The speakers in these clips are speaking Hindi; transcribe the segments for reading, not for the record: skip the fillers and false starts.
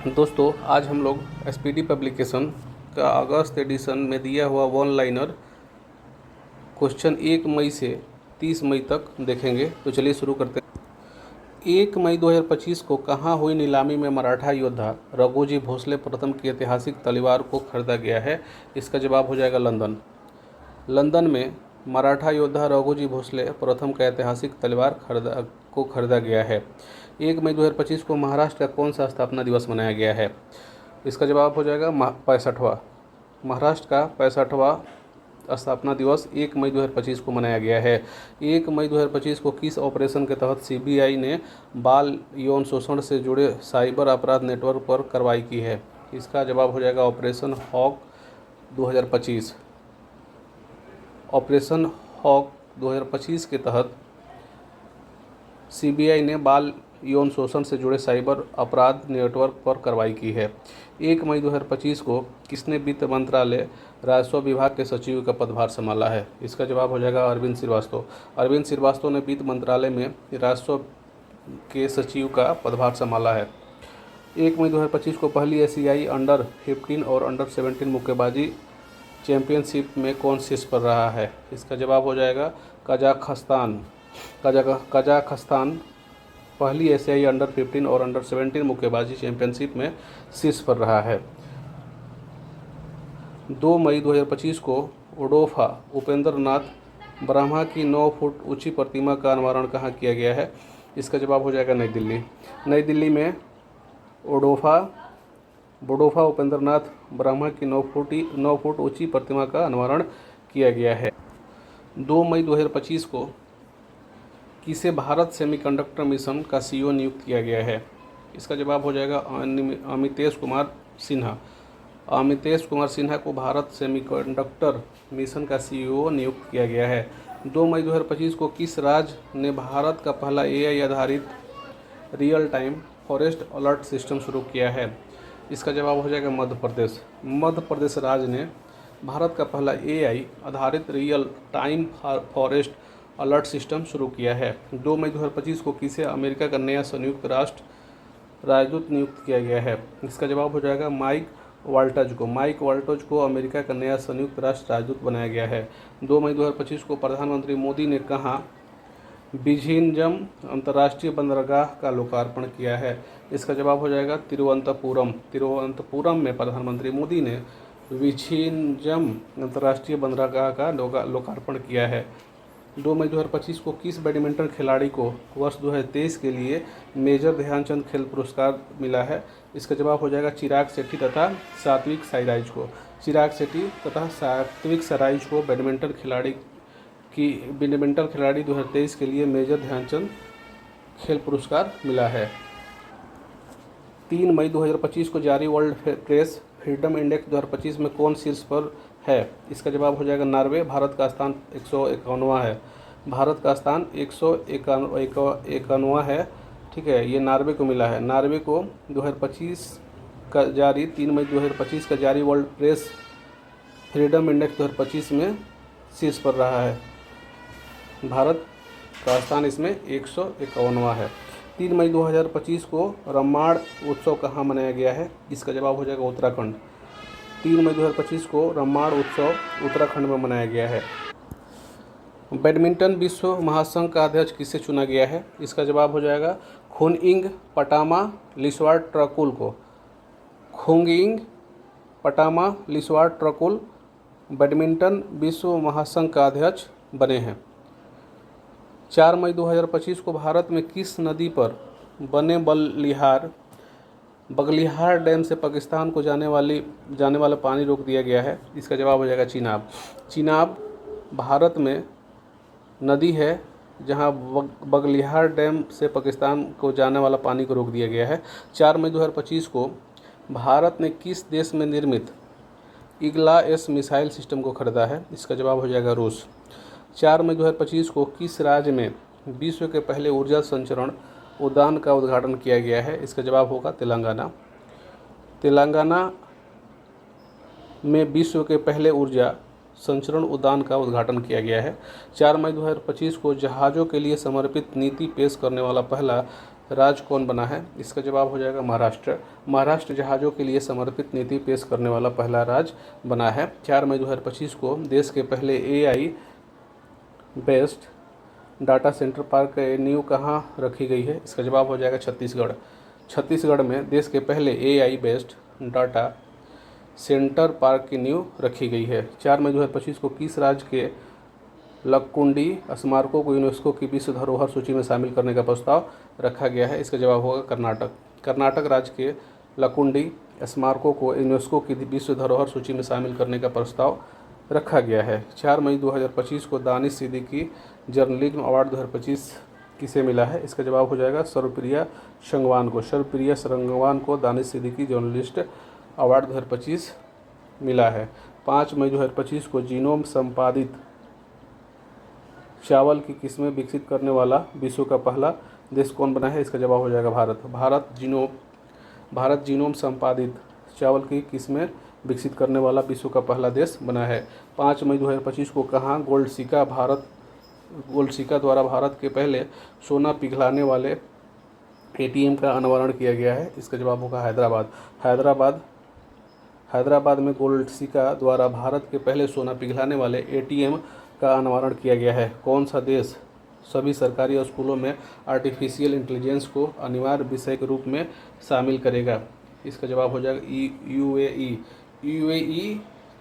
दोस्तों, आज हम लोग एसपीडी पब्लिकेशन का अगस्त एडिशन में दिया हुआ वन लाइनर क्वेश्चन 1 मई से 30 मई तक देखेंगे। तो चलिए शुरू करते हैं। 1 मई 2025 को कहाँ हुई नीलामी में मराठा योद्धा रघोजी भोसले प्रथम की ऐतिहासिक तलवार को खरीदा गया है? इसका जवाब हो जाएगा लंदन। लंदन में मराठा योद्धा रघोजी भोसले प्रथम का ऐतिहासिक तलवार खरीदा गया है। 1 मई 2025 को महाराष्ट्र का कौन सा स्थापना दिवस मनाया गया है? इसका जवाब हो जाएगा 65वां। महाराष्ट्र का 65वां स्थापना दिवस 1 मई 2025 को मनाया गया है। 1 मई 2025 को किस ऑपरेशन के तहत सीबीआई ने बाल यौन शोषण से जुड़े साइबर अपराध नेटवर्क पर कार्रवाई की है? इसका जवाब हो जाएगा ऑपरेशन हॉक 2025। ऑपरेशन हॉक 2025 के तहत सीबीआई ने बाल यौन शोषण से जुड़े साइबर अपराध नेटवर्क पर कार्रवाई की है। 1 मई 2025 को किसने वित्त मंत्रालय राजस्व विभाग के सचिव का पदभार संभाला है? इसका जवाब हो जाएगा अरविंद श्रीवास्तव। अरविंद श्रीवास्तव ने वित्त मंत्रालय में राजस्व के सचिव का पदभार संभाला है। 1 मई 2025 को पहली एशियाई अंडर 15 और अंडर 17 मुक्केबाजी चैंपियनशिप में कौन शीर्ष पर रहा है? इसका जवाब हो जाएगा कजाखस्तान पहली एशियाई अंडर 15 और अंडर 17 मुक्केबाजी चैंपियनशिप में शीर्ष पर रहा है। 2 मई 2025 को ओडोफा उपेंद्र नाथ ब्रह्मा की 9 फुट ऊंची प्रतिमा का अनावरण कहाँ किया गया है? इसका जवाब हो जाएगा नई दिल्ली। नई दिल्ली में बोडोफा उपेंद्र नाथ ब्रह्मा की 9 फुट ऊंची प्रतिमा का अनावरण किया गया है। 2 मई 2025 को किसे भारत सेमीकंडक्टर मिशन का सीईओ नियुक्त किया गया है? इसका जवाब हो जाएगा अमितेश कुमार सिन्हा। अमितेश कुमार सिन्हा को भारत सेमीकंडक्टर मिशन का सीईओ नियुक्त किया गया है। 2 मई 2025 को किस राज्य ने भारत का पहला एआई आधारित real time forest alert system शुरू किया है? इसका जवाब हो जाएगा मध्य प्रदेश। मध्य प्रदेश राज्य ने भारत का पहला एआई आधारित real time forest alert system शुरू किया है। 2 मई 2025 को किसे अमेरिका का नया संयुक्त राष्ट्र राजदूत नियुक्त किया गया है? इसका जवाब हो जाएगा माइक वाल्टज को अमेरिका का नया संयुक्त राष्ट्र राजदूत बनाया गया है। 2 मई 2025 को प्रधानमंत्री मोदी ने कहाँ विझिंजम अंतर्राष्ट्रीय बंदरगाह का लोकार्पण किया है? इसका जवाब हो जाएगा तिरुवनंतपुरम में प्रधानमंत्री मोदी ने विझिंजम अंतर्राष्ट्रीय बंदरगाह का लोकार्पण किया है। 2 मई 2025 को किस बैडमिंटन खिलाड़ी को वर्ष 2023 के लिए मेजर ध्यानचंद खेल पुरस्कार मिला है? इसका जवाब हो जाएगा चिराग शेट्टी तथा सात्विक साईराज को। चिराग शेट्टी तथा सात्विक साईराज को बैडमिंटन खिलाड़ी 2023 के लिए मेजर ध्यानचंद खेल पुरस्कार मिला है। 3 मई 2025 को जारी वर्ल्ड प्रेस फ्रीडम इंडेक्स 2025 में कौन शीर्ष पर है? इसका जवाब हो जाएगा नॉर्वे। भारत का स्थान 151वां है। भारत का स्थान 151वां है। ठीक है, ये नॉर्वे को मिला है। नॉर्वे को 2025 का जारी 3 मई 2025 का जारी वर्ल्ड प्रेस फ्रीडम इंडेक्स 2025 में शीर्ष पर रहा है। भारत का स्थान इसमें 151वां है। 3 मई 2025 को रम्माण उत्सव कहाँ मनाया गया है? इसका जवाब हो जाएगा उत्तराखंड। 3 मई 2025 को रम्माण उत्सव उत्तराखंड में मनाया गया है। बैडमिंटन विश्व महासंघ का अध्यक्ष किसे चुना गया है? इसका जवाब हो जाएगा खुनइंग पटामा लिस्वार ट्रकुल को। खुंगिंग पटामा लिस्वार ट्रकुल बैडमिंटन विश्व महासंघ का अध्यक्ष बने हैं। 4 मई 2025 को भारत में किस नदी पर बने बगलिहार डैम से पाकिस्तान को जाने वाला पानी रोक दिया गया है? इसका जवाब हो जाएगा चिनाब। चिनाब भारत में नदी है जहां बगलिहार डैम से पाकिस्तान को जाने वाला पानी को रोक दिया गया है। 4 मई 2025 को भारत ने किस देश में निर्मित ईगला-एस मिसाइल सिस्टम को खरीदा है? इसका जवाब हो जाएगा रूस। 4 मई 2025 को किस राज्य में विश्व के पहले ऊर्जा संचरण उद्यान का उद्घाटन किया गया है? इसका जवाब होगा तेलंगाना। तेलंगाना में विश्व के पहले ऊर्जा संचरण उद्यान का उद्घाटन किया गया है। 4 मई 2025 को जहाज़ों के लिए समर्पित नीति पेश करने वाला पहला राज्य कौन बना है? इसका जवाब हो जाएगा महाराष्ट्र। महाराष्ट्र जहाज़ों के लिए समर्पित नीति पेश करने वाला पहला राज्य बना है। 4 मई 2025 को देश के पहले AI based data centre park का नींव कहाँ रखी गई है? इसका जवाब हो जाएगा छत्तीसगढ़। छत्तीसगढ़ में देश के पहले AI based data centre park की नींव रखी गई है। 4 मई 2025 को किस राज्य के लक्कुंडी स्मारकों को यूनेस्को की विश्व धरोहर सूची में शामिल करने का प्रस्ताव रखा गया है? इसका जवाब होगा कर्नाटक। कर्नाटक राज्य के लक्कुंडी स्मारकों को यूनेस्को की विश्व धरोहर सूची में शामिल करने का प्रस्ताव रखा गया है। 4 मई 2025 को दानिश सिद्दीकी जर्नलिज्म अवार्ड 2025 किसे मिला है? इसका जवाब हो जाएगा सर्वप्रिया संगवान को। सर्वप्रिया संगवान को दानिश सिद्दीकी जर्नलिस्ट अवार्ड 2025 मिला है। 5 मई 2025 को जीनोम संपादित चावल की किस्में विकसित करने वाला विश्व का पहला देश कौन बना है? इसका जवाब हो जाएगा भारत। भारत जीनोम संपादित चावल की किस्में विकसित करने वाला विश्व का पहला देश बना है। 5 मई 2025 को कहाँ गोल्ड सिक्का द्वारा भारत के पहले सोना पिघलाने वाले ATM का अनावरण किया गया है? इसका जवाब होगा हैदराबाद में गोल्ड सिक्का द्वारा भारत के पहले सोना पिघलाने वाले ATM का अनावरण किया गया है। कौन सा देश सभी सरकारी स्कूलों में आर्टिफिशियल इंटेलिजेंस को अनिवार्य विषय के रूप में शामिल करेगा? इसका जवाब हो जाएगा UAE। UAE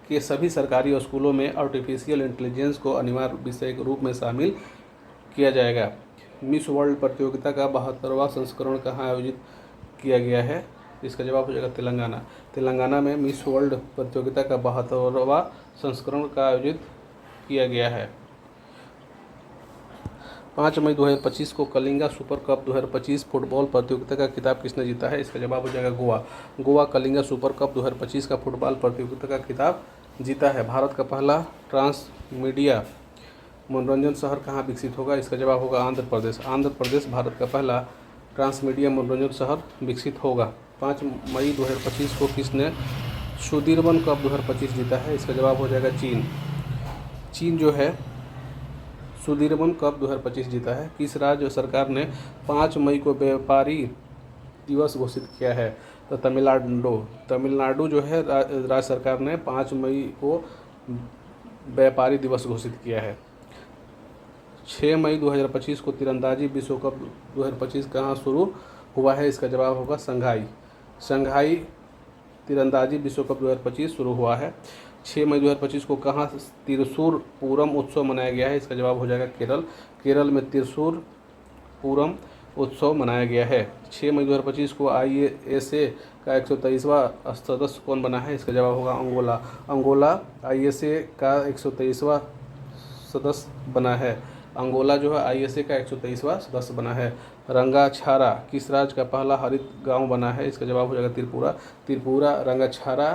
के सभी सरकारी स्कूलों में आर्टिफिशियल इंटेलिजेंस को अनिवार्य विषय के रूप में शामिल किया जाएगा। मिस वर्ल्ड प्रतियोगिता का 72वां संस्करण कहाँ आयोजित किया गया है? इसका जवाब हो जाएगा तेलंगाना। तेलंगाना में मिस वर्ल्ड प्रतियोगिता का 72वां संस्करण का आयोजित किया गया है। 5 मई 2025 को कलिंगा सुपर कप 2025 फुटबॉल प्रतियोगिता का खिताब किसने जीता है? इसका जवाब हो जाएगा गोवा कलिंगा सुपर कप 2025 का फुटबॉल प्रतियोगिता का खिताब जीता है। भारत का पहला ट्रांस मीडिया मनोरंजन शहर कहाँ विकसित होगा? इसका जवाब होगा आंध्र प्रदेश भारत का पहला ट्रांस मीडिया मनोरंजन शहर विकसित होगा। 5 मई 2025 को किसने सुदीर्घन कप 2025 जीता है? इसका जवाब हो जाएगा चीन जो है सुदीर्घन कप 2025 जीता है। किस राज्य सरकार ने 5 मई को व्यापारी दिवस घोषित किया है? तो तमिलनाडु जो है राज्य सरकार ने 5 मई को व्यापारी दिवस घोषित किया है। 6 मई 2025 को तीरंदाजी विश्व कप 2025 कहाँ शुरू हुआ है? इसका जवाब होगा शंघाई तीरंदाजी विश्व कप 2025 शुरू हुआ है। 6 मई 2025 को कहाँ त्रिशूर पूरम उत्सव मनाया गया है? इसका जवाब हो जाएगा केरल में त्रिशूर पूरम उत्सव मनाया गया है। 6 मई 2025 को ISA का 123वां सदस्य कौन बना है? इसका जवाब होगा अंगोला ISA का 123वां सदस्य बना है। अंगोला जो है ISA का 123वां सदस्य बना है। रंगाछारा किस राज्य का पहला हरित गांव बना है? इसका जवाब हो जाएगा त्रिपुरा रंगाछारा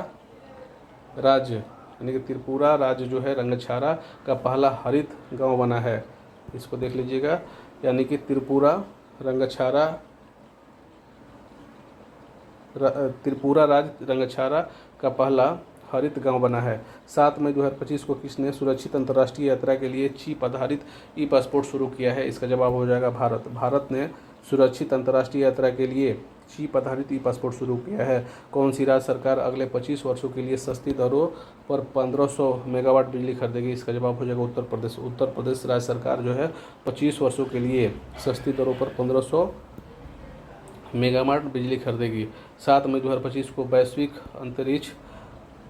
राज्य यानी कि त्रिपुरा राज्य जो है रंगाछारा का पहला हरित गांव बना है। इसको देख लीजिएगा, यानी कि त्रिपुरा राज्य रंगाछारा का पहला हरित गांव बना है। 7 मई 2025 को किसने सुरक्षित अंतर्राष्ट्रीय यात्रा के लिए चिप आधारित ई-पासपोर्ट शुरू किया है? इसका जवाब हो जाएगा भारत ने सुरक्षित अंतर्राष्ट्रीय यात्रा के लिए चिप आधारित ई-पासपोर्ट शुरू किया है। कौन सी राज्य सरकार अगले 25 वर्षों के लिए सस्ती दरों पर 1500 मेगावाट बिजली खरीदेगी? इसका जवाब हो जाएगा उत्तर प्रदेश राज्य सरकार जो है 25 वर्षों के लिए सस्ती दरों पर 1500 मेगावाट बिजली खरीदेगी। 7 मई 2025 को वैश्विक अंतरिक्ष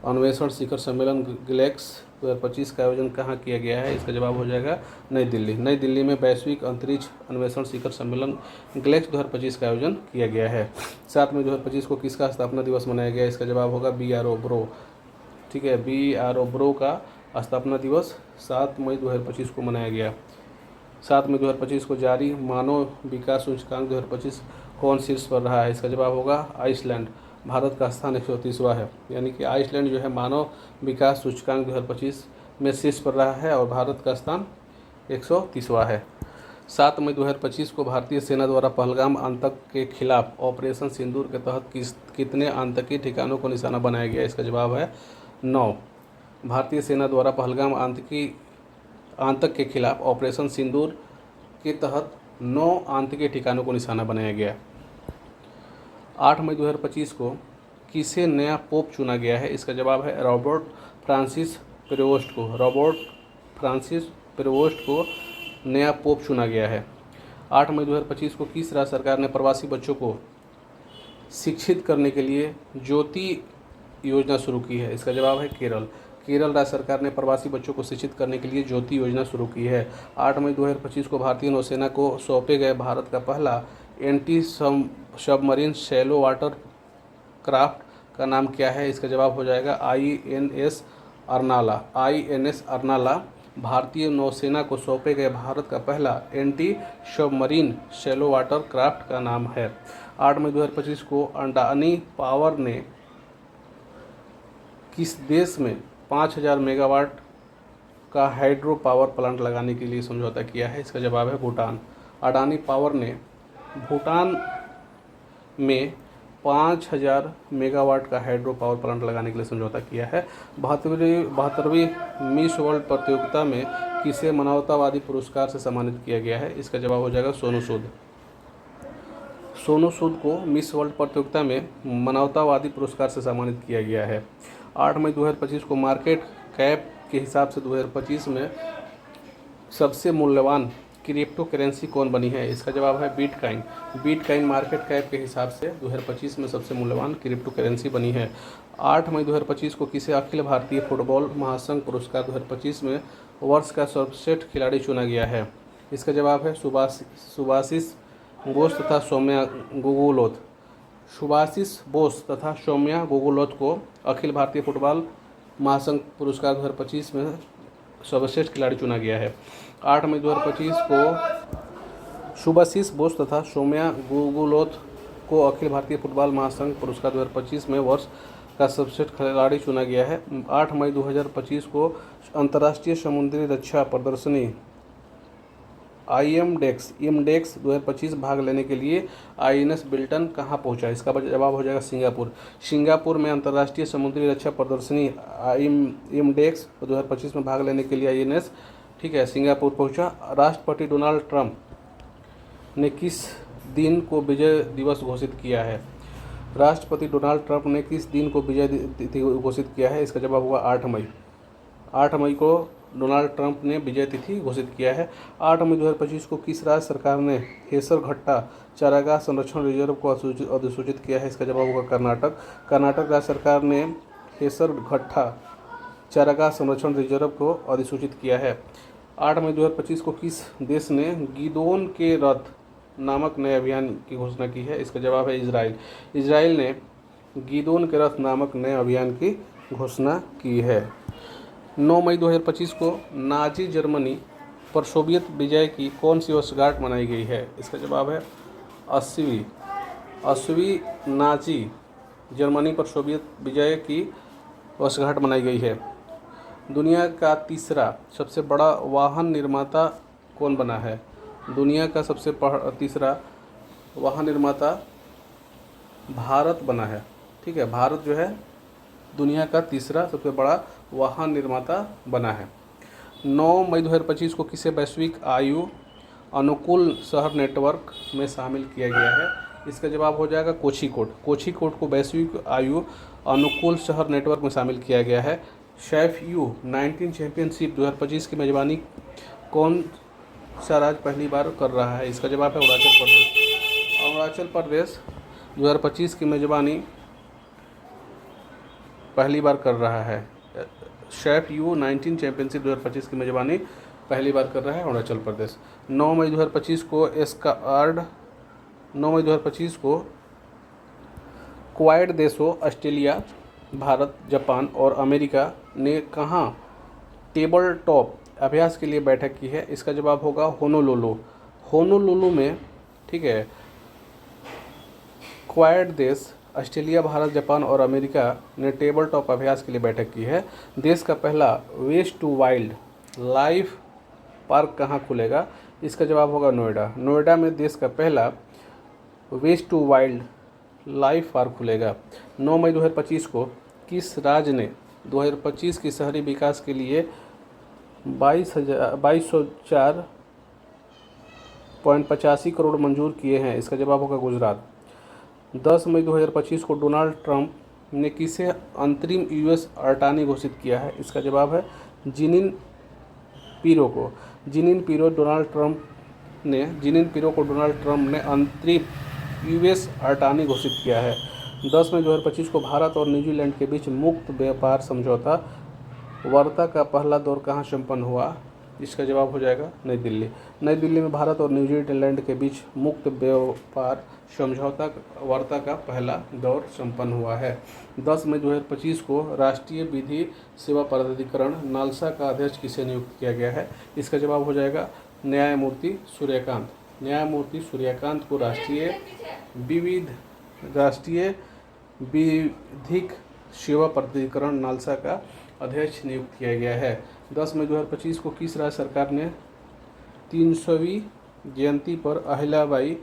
अन्वेषण शिखर सम्मेलन ग्लेक्स 2025 का आयोजन कहाँ किया गया है? इसका जवाब हो जाएगा नई दिल्ली में वैश्विक अंतरिक्ष अन्वेषण शिखर सम्मेलन ग्लेक्स 2025 का आयोजन किया गया है। 7 मई 2025 को किसका स्थापना दिवस मनाया गया? इसका जवाब होगा BRO ब्रो। ठीक है, BRO ब्रो का स्थापना दिवस 7 मई 2025 को मनाया गया। 7 मई 2025 को जारी मानव विकास सूचकांक 2025 कौन शीर्ष पर रहा है? इसका जवाब होगा आइसलैंड। भारत का स्थान 130वां है, यानी कि आइसलैंड जो है मानव विकास सूचकांक 2025 में शीर्ष पर रहा है और भारत का स्थान 130वां है। 7 मई 2025 को भारतीय सेना द्वारा पहलगाम आतंक के खिलाफ ऑपरेशन सिंदूर के तहत कितने आतंकी ठिकानों को निशाना बनाया गया? इसका जवाब है 9। भारतीय सेना द्वारा पहलगाम आतंक के खिलाफ ऑपरेशन सिंदूर के तहत 9 आतंकी ठिकानों को निशाना बनाया गया। 8 मई 2025 को किसे नया पोप चुना गया है? इसका जवाब है रॉबर्ट फ्रांसिस प्रेवोस्ट को। रॉबर्ट फ्रांसिस प्रेवोस्ट को नया पोप चुना गया है। 8 मई 2025 को किस राज्य सरकार ने प्रवासी बच्चों को शिक्षित करने के लिए ज्योति योजना शुरू की है? इसका जवाब है केरल। केरल राज्य सरकार ने प्रवासी बच्चों को शिक्षित करने के लिए ज्योति योजना शुरू की है। 8 मई 2025 को भारतीय नौसेना को सौंपे गए भारत का पहला anti submarine shallow water craft का नाम क्या है? इसका जवाब हो जाएगा INS अर्नाला। INS अर्नाला भारतीय नौसेना को सौंपे गए भारत का पहला anti submarine shallow water craft का नाम है। 8 मई 2025 को अडानी पावर ने किस देश में 5000 मेगावाट का हाइड्रो पावर प्लांट लगाने के लिए समझौता किया है? इसका जवाब है भूटान। अडानी पावर ने भूटान में 5000 मेगावाट का हाइड्रो पावर प्लांट लगाने के लिए समझौता किया है। 72वीं मिस वर्ल्ड प्रतियोगिता में किसे मानवतावादी पुरस्कार से सम्मानित किया गया है? इसका जवाब हो जाएगा सोनू सूद। सोनू सूद को मिस वर्ल्ड प्रतियोगिता में मानवतावादी पुरस्कार से सम्मानित किया गया है। 8 मई 2025 को मार्केट कैप के हिसाब से 2025 में सबसे मूल्यवान क्रिप्टो करेंसी कौन बनी है? इसका जवाब है बिटकॉइन। बिटकॉइन मार्केट कैप के हिसाब से 2025 में सबसे मूल्यवान क्रिप्टो करेंसी बनी है। 8 मई 2025 को किसे अखिल भारतीय फुटबॉल महासंघ पुरस्कार 2025 में वर्ष का सर्वश्रेष्ठ खिलाड़ी चुना गया है? इसका जवाब है सुभाषिष बोस तथा सौम्या गुगुलोथ। सुभाषिष बोस तथा सौम्या गुगुलोथ को अखिल भारतीय फुटबॉल महासंघ पुरस्कार 2025 में सर्वश्रेष्ठ खिलाड़ी चुना गया है। 8 मई 2025 को सुभाषिष बोस तथा सौम्या गुगुलोथ को अखिल भारतीय फुटबॉल महासंघ पुरस्कार 2025 में वर्ष का सर्वश्रेष्ठ खिलाड़ी चुना गया है। 8 मई 2025 को अंतर्राष्ट्रीय समुद्री रक्षा प्रदर्शनी IMDEX 2025 भाग लेने के लिए INS बिल्टन कहाँ पहुँचा? इसका जवाब हो जाएगा सिंगापुर। सिंगापुर में अंतर्राष्ट्रीय समुद्री रक्षा प्रदर्शनी IMDEX 2025 में भाग लेने के लिए INS सिंगापुर पहुँचा। राष्ट्रपति डोनाल्ड ट्रंप ने किस दिन को विजय दिवस घोषित किया है? राष्ट्रपति डोनाल्ड ट्रंप ने किस दिन को विजय दिवस घोषित किया है? इसका जवाब होगा 8 मई। 8 मई को डोनाल्ड ट्रंप ने विजय तिथि घोषित किया है। 8 मई 2025 को किस राज्य सरकार ने हेसरघट्टा चारागाह संरक्षण रिजर्व को अधिसूचित किया है? इसका जवाब होगा कर्नाटक। कर्नाटक राज्य सरकार ने हेसरघट्टा चारागाह संरक्षण रिजर्व को अधिसूचित किया है। 8 मई 2025 को किस देश ने गिदोन के रथ नामक नए अभियान की घोषणा की है? इसका जवाब है इजराइल। इजराइल ने गिदोन के रथ नामक नए अभियान की घोषणा की है। 9 मई 2025 को नाजी जर्मनी पर सोवियत विजय की कौन सी वर्षगांठ मनाई गई है? इसका जवाब है 80वीं नाजी जर्मनी पर सोवियत विजय की वर्षगांठ मनाई गई है। दुनिया का तीसरा सबसे बड़ा वाहन निर्माता कौन बना है? दुनिया का सबसे तीसरा वाहन निर्माता भारत बना है। भारत जो है दुनिया का तीसरा सबसे बड़ा वाहन निर्माता बना है। 9 मई 2025 को किसे वैश्विक आयु अनुकूल शहर नेटवर्क में शामिल किया गया है? इसका जवाब हो जाएगा कोझिकोड। कोझिकोड को वैश्विक आयु अनुकूल शहर नेटवर्क में शामिल किया गया है। सैफ U-19 चैंपियनशिप 2025 की मेजबानी कौन सा राज्य पहली बार कर रहा है? इसका जवाब है अरुणाचल प्रदेश। अरुणाचल प्रदेश 2025 की मेजबानी पहली बार कर रहा है। सैफ U-19 चैंपियनशिप 2025 की मेजबानी पहली बार कर रहा है अरुणाचल प्रदेश। 9 मई 2025 को क्वाड देशों ऑस्ट्रेलिया, भारत, जापान और अमेरिका ने कहाँ टेबल टॉप अभ्यास के लिए बैठक की है? इसका जवाब होगा होनोलुलु में। क्वाड देश ऑस्ट्रेलिया, भारत, जापान और अमेरिका ने टेबल टॉप अभ्यास के लिए बैठक की है। देश का पहला waste to wildlife park कहाँ खुलेगा? इसका जवाब होगा नोएडा। नोएडा में देश का पहला waste to wildlife park खुलेगा। 9 मई 2025 को किस राज्य ने 2025 की शहरी विकास के लिए 2204 85 करोड़ मंजूर किए हैं। इसका जवाब होगा गुजरात। 10 मई 2025 को डोनाल्ड ट्रंप ने किसे अंतरिम यूएस अटॉर्नी घोषित किया है? इसका जवाब है जीनिन पिरो को। जीनिन पिरो को डोनाल्ड ट्रंप ने अंतरिम यूएस अटॉर्नी घोषित किया है। 10 मई 2025 को भारत और न्यूजीलैंड के बीच मुक्त व्यापार समझौता वार्ता का पहला दौर कहाँ संपन्न हुआ? इसका जवाब हो जाएगा नई दिल्ली। नई दिल्ली में भारत और न्यूजीलैंड के बीच मुक्त व्यापार समझौता वार्ता का पहला दौर संपन्न हुआ है। 10 मई 2025 को राष्ट्रीय विधि सेवा प्राधिकरण नालसा का अध्यक्ष किसे नियुक्त किया गया है? इसका जवाब हो जाएगा न्यायमूर्ति सूर्यकांत। न्यायमूर्ति सूर्यकांत को राष्ट्रीय विधिक सेवा प्राधिकरण नालसा का अध्यक्ष नियुक्त किया गया है। 10 मई 2025 को किस राज्य सरकार ने 300वीं जयंती पर अहिल्याबाई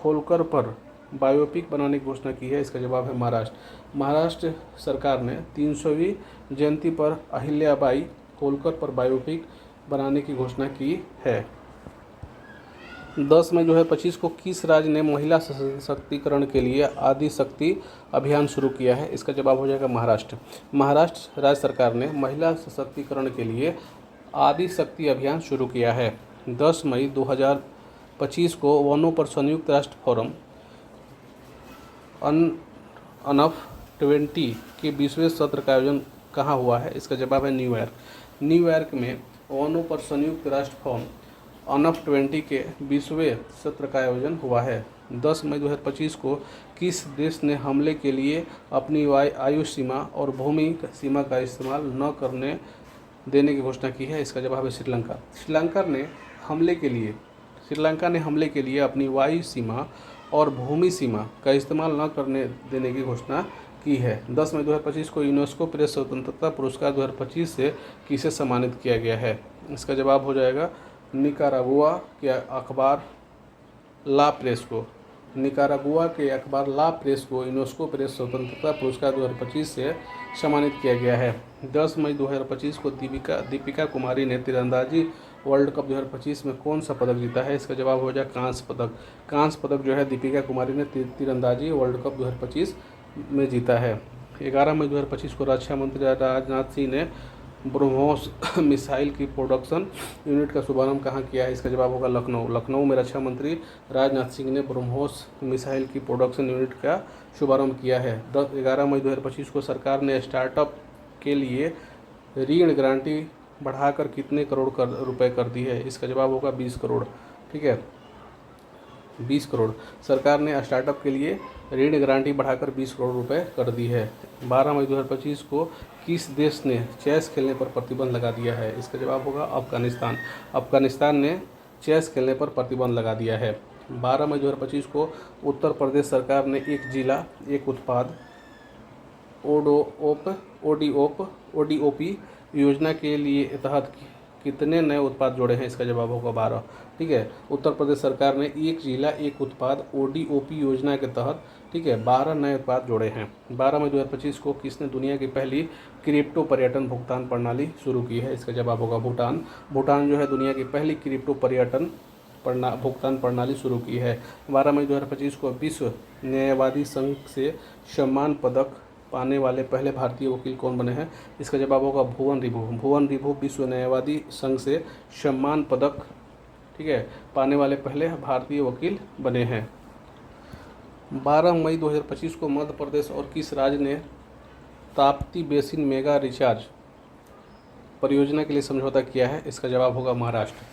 होलकर पर बायोपिक बनाने की घोषणा की है? इसका जवाब है महाराष्ट्र। महाराष्ट्र सरकार ने 300वीं जयंती पर अहिल्याबाई होलकर पर बायोपिक बनाने की घोषणा की है। 10 मई 2025 को किस राज्य ने महिला सशक्तिकरण के लिए आदि शक्ति अभियान शुरू किया है? इसका जवाब हो जाएगा महाराष्ट्र। महाराष्ट्र राज्य सरकार ने महिला सशक्तिकरण के लिए आदि शक्ति अभियान शुरू किया है। 10 मई 2025 को वनों पर संयुक्त राष्ट्र फोरम अनफ 20 के 20वें सत्र का आयोजन कहाँ हुआ है? इसका जवाब है न्यूयॉर्क। न्यूयॉर्क में वनों पर संयुक्त राष्ट्र फोरम अनफ 20 के 20वें सत्र का आयोजन हुआ है। 10 मई 2025 को किस देश ने हमले के लिए अपनी आयु सीमा और भूमि सीमा का इस्तेमाल न करने देने की घोषणा की है? इसका जवाब है श्रीलंका। श्रीलंका ने हमले के लिए अपनी वायु सीमा और भूमि सीमा का इस्तेमाल न करने देने की घोषणा की है। 10 मई 2025 को यूनेस्को प्रेस स्वतंत्रता पुरस्कार 2025 से किसे सम्मानित किया गया है? इसका जवाब हो जाएगा निकारागुआ के अखबार ला प्रेस को। निकारागुआ के अखबार ला प्रेस को यूनेस्को प्रेस स्वतंत्रता पुरस्कार 2025 से सम्मानित किया गया है। 10 मई 2025 को दीपिका कुमारी ने तीरंदाजी वर्ल्ड कप 2025 में कौन सा पदक जीता है? इसका जवाब हो जाएगा कांस्य पदक। कांस्य पदक जो है दीपिका कुमारी ने तीरंदाजी वर्ल्ड कप 2025 में जीता है। 11 मई 2025 को रक्षा मंत्री राजनाथ सिंह ने ब्रह्मोस मिसाइल की प्रोडक्शन यूनिट का शुभारंभ कहाँ किया है? इसका जवाब होगा लखनऊ। लखनऊ में रक्षा मंत्री राजनाथ सिंह ने ब्रह्मोस मिसाइल की प्रोडक्शन यूनिट का शुभारंभ किया है। 11 मई 2025 को सरकार ने स्टार्टअप के लिए ऋण गारंटी बढ़ाकर कितने करोड़ रुपए कर दी है? इसका जवाब होगा 20 करोड़। ठीक है, 20 करोड़। सरकार ने स्टार्टअप के लिए ऋण गारंटी बढ़ाकर 20 करोड़ रुपए कर दी है। 12 मई 2025 को किस देश ने चेस खेलने पर प्रतिबंध लगा दिया है? इसका जवाब होगा अफगानिस्तान। अफगानिस्तान ने चेस खेलने पर प्रतिबंध लगा दिया है। 12 मई 2025 को उत्तर प्रदेश सरकार ने एक जिला एक उत्पाद ओडीओपी योजना के लिए तहत कितने नए उत्पाद जोड़े हैं? इसका जवाब होगा 12। ठीक है, उत्तर प्रदेश सरकार ने एक जिला एक उत्पाद ओडीओपी योजना के तहत 12 नए उत्पाद जोड़े हैं। 12 मई 2025 को किसने दुनिया की पहली क्रिप्टो पर्यटन भुगतान प्रणाली शुरू की है? इसका जवाब होगा भूटान। भूटान जो है दुनिया की पहली क्रिप्टो पर्यटन भुगतान प्रणाली शुरू की है। 12 मई 2025 को विश्व न्यायवादी संघ से सम्मान पदक पाने वाले पहले भारतीय वकील कौन बने हैं? इसका जवाब होगा भुवन रिभु। भुवन रिभु विश्व न्यायवादी संघ से सम्मान पदक पाने वाले पहले भारतीय वकील बने हैं। 12 मई 2025 को मध्य प्रदेश और किस राज्य ने ताप्ती बेसिन मेगा रिचार्ज परियोजना के लिए समझौता किया है? इसका जवाब होगा महाराष्ट्र।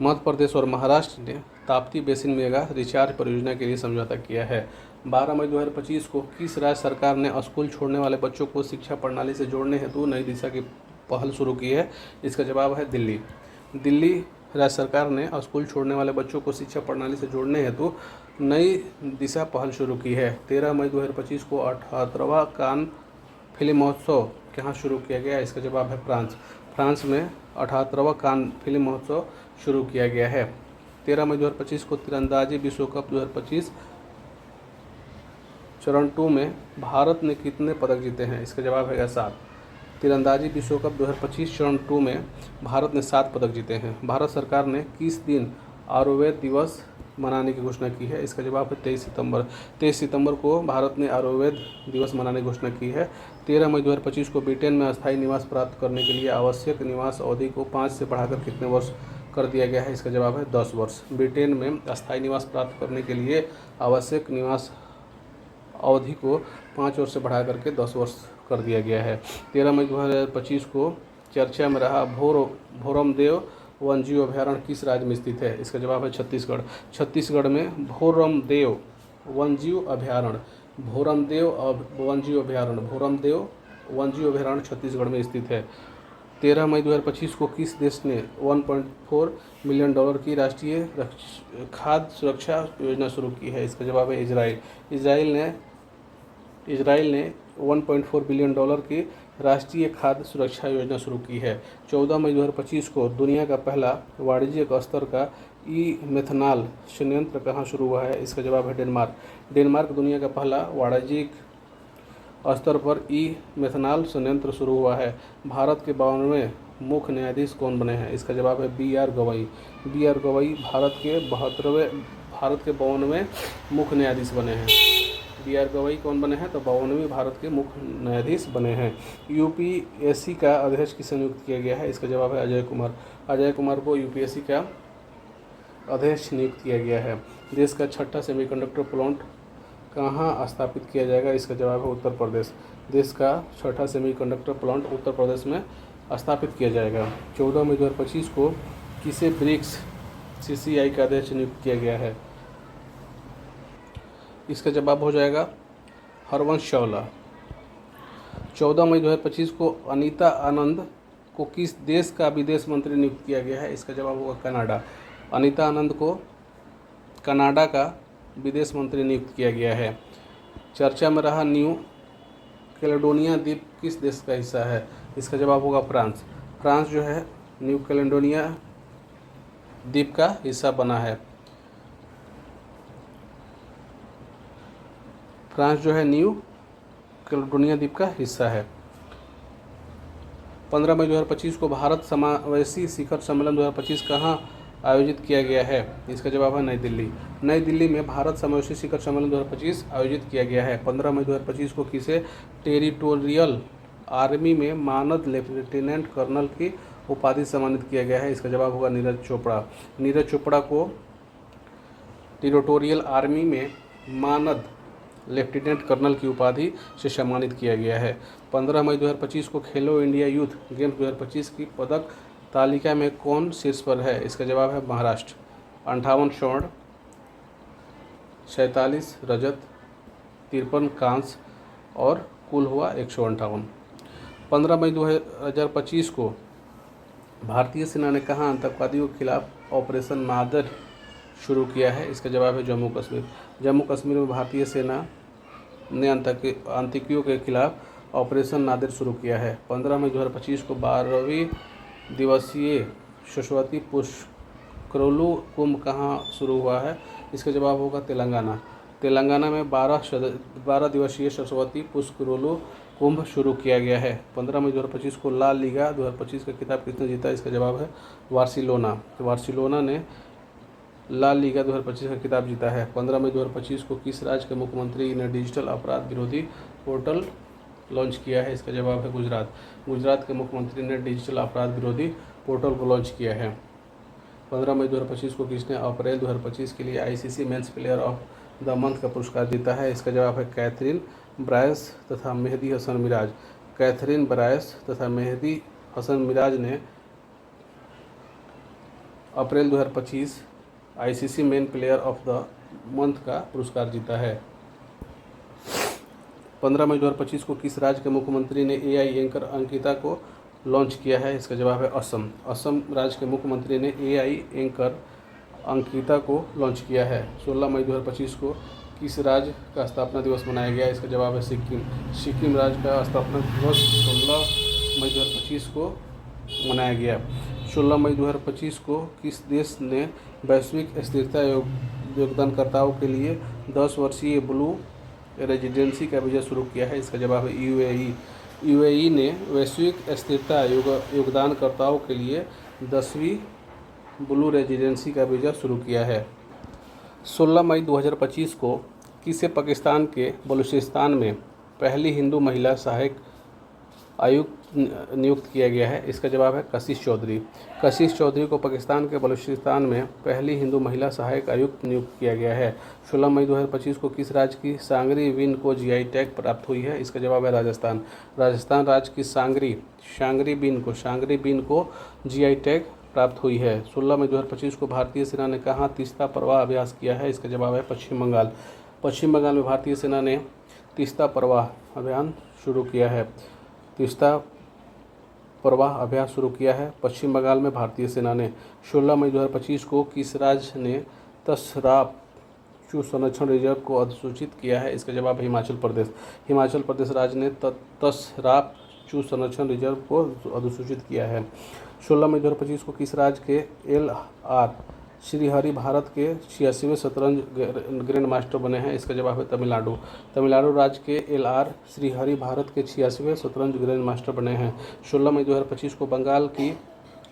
मध्य प्रदेश और महाराष्ट्र ने ताप्ती बेसिन मेगा रिचार्ज परियोजना के लिए समझौता किया है। 12 मई 2025 को किस राज्य सरकार ने स्कूल छोड़ने वाले बच्चों को शिक्षा प्रणाली से जोड़ने हेतु नई दिशा की पहल शुरू की है? इसका जवाब है दिल्ली। दिल्ली राज्य सरकार ने स्कूल छोड़ने वाले बच्चों को शिक्षा प्रणाली से जोड़ने हेतु नई दिशा पहल शुरू की है। 13 मई 2025 को 78वां कान फिल्म महोत्सव कहाँ शुरू किया गया? इसका जवाब है फ्रांस। फ्रांस में 78वां कान फिल्म महोत्सव शुरू किया गया है। 13 मई 2025 को तीरंदाजी विश्व कप 2025 चरण 2 में भारत ने कितने पदक जीते हैं? इसका जवाब है 7। तीरंदाजी विश्व कप 2025 चरण 2 में भारत ने 7 पदक जीते हैं। भारत सरकार ने किस दिन आयुर्वेद दिवस मनाने की घोषणा की है? इसका जवाब है 23 सितंबर। 23 सितंबर को भारत ने आयुर्वेद दिवस मनाने की घोषणा की है। 13 मई 2025 को ब्रिटेन में अस्थायी निवास प्राप्त करने के लिए आवश्यक निवास अवधि को 5 से बढ़ाकर कितने वर्ष कर दिया गया है? इसका जवाब है 10 वर्ष। ब्रिटेन में अस्थायी निवास प्राप्त करने के लिए आवश्यक निवास अवधि को 5 वर्ष से बढ़ा करके 10 वर्ष कर दिया गया है। 13 मई 2025 को चर्चा में रहा भोरमदेव वन्यजीव अभयारण्य किस राज्य में स्थित है? इसका जवाब है छत्तीसगढ़। छत्तीसगढ़ में भोरमदेव वन्यजीव अभयारण्य वन्यजीव अभयारण्य छत्तीसगढ़ में स्थित है। 13 मई 2025 को किस देश ने $1.4 मिलियन की राष्ट्रीय खाद्य सुरक्षा योजना शुरू की है? इसका जवाब है इजराइल ने $1.4 बिलियन की राष्ट्रीय खाद्य सुरक्षा योजना शुरू की है। 14 मई 2025 को दुनिया का पहला वाणिज्यिक स्तर का ई-मेथनॉल संयंत्र कहाँ शुरू हुआ है? इसका जवाब है डेनमार्क दुनिया का पहला वाणिज्यिक स्तर पर ई-मेथनॉल संयंत्र शुरू हुआ है। भारत के 52वें मुख्य न्यायाधीश कौन बने हैं? इसका जवाब है बी.आर. गवई। भारत के 52वें मुख्य न्यायाधीश बने हैं। बी.आर. गवई कौन बने हैं? तो 52वें भारत के मुख्य न्यायाधीश बने हैं। यूपीएससी का अध्यक्ष किसे नियुक्त किया गया है? इसका जवाब है अजय कुमार को यूपीएससी का अध्यक्ष नियुक्त किया गया है। देश का 6ठा सेमीकंडक्टर प्लांट कहाँ स्थापित किया जाएगा? इसका जवाब है उत्तर प्रदेश। देश का 6ठा सेमीकंडक्टर प्लांट उत्तर प्रदेश में स्थापित किया जाएगा। 14 मई 2025 को किसे ब्रिक्स सीसीआई का अध्यक्ष नियुक्त किया गया है? इसका जवाब हो जाएगा हरवंश चावला। 14 मई 2025 को अनीता आनंद को किस देश का विदेश मंत्री नियुक्त किया गया है? इसका जवाब होगा कनाडा। अनीता आनंद को कनाडा का विदेश मंत्री नियुक्त किया गया है। चर्चा में रहा न्यू कैलेडोनिया द्वीप किस देश का हिस्सा है? इसका जवाब होगा फ्रांस। फ्रांस जो है न्यू कैलेडोनिया द्वीप का हिस्सा बना है। फ्रांस जो है न्यू कैलेडोनिया द्वीप का हिस्सा है। 15 मई 2025 को भारत समावेशी शिखर सम्मेलन 2025 कहाँ आयोजित किया गया है? इसका जवाब है नई दिल्ली में भारत समावेशी शिखर सम्मेलन 2025 आयोजित किया गया है। 15 मई 2025 को किसे टेरिटोरियल आर्मी में मानद लेफ्टिनेंट कर्नल की उपाधि सम्मानित किया गया है? इसका जवाब होगा नीरज चोपड़ा को टेरिटोरियल आर्मी में मानद लेफ्टिनेंट कर्नल की उपाधि से सम्मानित किया गया है। 15 मई 2025 को खेलो इंडिया यूथ गेम्स 2025 की पदक तालिका में कौन शीर्ष पर है? इसका जवाब है महाराष्ट्र। 58 स्वर्ण, 47 रजत, 53 कांस्य और कुल हुआ 158। 15 मई 2025 को भारतीय सेना ने कहाँ आतंकवादियों के खिलाफ ऑपरेशन नादर शुरू किया है? इसका जवाब है जम्मू कश्मीर में भारतीय सेना ने आतंकियों के खिलाफ ऑपरेशन नादिर शुरू किया है। 15 मई 2025 को 12वीं दिवसीय सरस्वती पुष्करलू कुंभ कहाँ शुरू हुआ है? इसका जवाब होगा तेलंगाना में 12 दिवसीय सरस्वती पुष्करलू कुंभ शुरू किया गया है। 15 मई 2025 को ला लीगा 2025 का खिताब किसने जीता? इसका जवाब है बार्सिलोना ने ला लीगा 2025 का खिताब जीता है। 15 मई 2025 को किस राज्य के मुख्यमंत्री ने डिजिटल अपराध विरोधी पोर्टल लॉन्च किया है? इसका जवाब है गुजरात के मुख्यमंत्री ने डिजिटल अपराध विरोधी पोर्टल को लॉन्च किया है। 15 मई 2025 को किसने अप्रैल 2025 के लिए ICC men's player of the month का पुरस्कार जीता है? इसका जवाब है कैथरीन ब्रायस तथा मेहदी हसन मिराज ने अप्रैल 2025 ICC main player of the month का पुरस्कार जीता है। 15 मई 2025 को किस राज्य के मुख्यमंत्री ने एआई एंकर अंकिता को लॉन्च किया है? इसका जवाब है असम राज्य के मुख्यमंत्री ने एआई एंकर अंकिता को लॉन्च किया है। 16 मई 2025 को किस राज्य का स्थापना दिवस मनाया गया? इसका जवाब है सिक्किम राज्य का स्थापना दिवस 16 मई 2025 को मनाया गया। 16 मई 2025 को किस देश ने वैश्विक स्थिरता योगदानकर्ताओं के लिए 10 वर्षीय ब्लू रेजिडेंसी का वीज़ा शुरू किया है? इसका जवाब है यूएई ने वैश्विक स्थिरता योगदानकर्ताओं के लिए 10वीं ब्लू रेजिडेंसी का वीज़ा शुरू किया है। 16 मई 2025 को किसे पाकिस्तान के बलूचिस्तान में पहली हिंदू महिला सहायक आयुक्त नियुक्त किया गया है? इसका जवाब है कशिश चौधरी। कशिश चौधरी को पाकिस्तान के बलूचिस्तान में पहली हिंदू महिला सहायक आयुक्त नियुक्त किया गया है। 16 मई 2025 को किस राज्य की सांगरी बीन को जीआई टैग प्राप्त हुई है? इसका जवाब है राजस्थान। राजस्थान राज्य की सांगरी बीन को जीआई टैग प्राप्त हुई है। 16 मई 2025 को भारतीय सेना ने कहाँ तीस्ता प्रवाह अभ्यास किया है? इसका जवाब है पश्चिम बंगाल। पश्चिम बंगाल में भारतीय सेना ने तीस्ता प्रवाह अभियान शुरू किया है। तीस्ता प्रवाह अभ्यास शुरू किया है पश्चिम बंगाल में भारतीय सेना ने। 16 मई 2025 को किस राज्य ने तसराप चू संरक्षण रिजर्व को अधिसूचित किया है? इसका जवाब है हिमाचल प्रदेश। हिमाचल प्रदेश राज्य ने तसराप चू संरक्षण रिजर्व को अधिसूचित किया है। 16 मई 2025 को किस राज्य के LR श्रीहरि भारत के 86वें शतरंज ग्रैंड मास्टर बने हैं? इसका जवाब है तमिलनाडु। तमिलनाडु राज्य के LR श्रीहरि भारत के 86वें शतरंज ग्रैंड मास्टर बने हैं। 16 मई 2025 को बंगाल की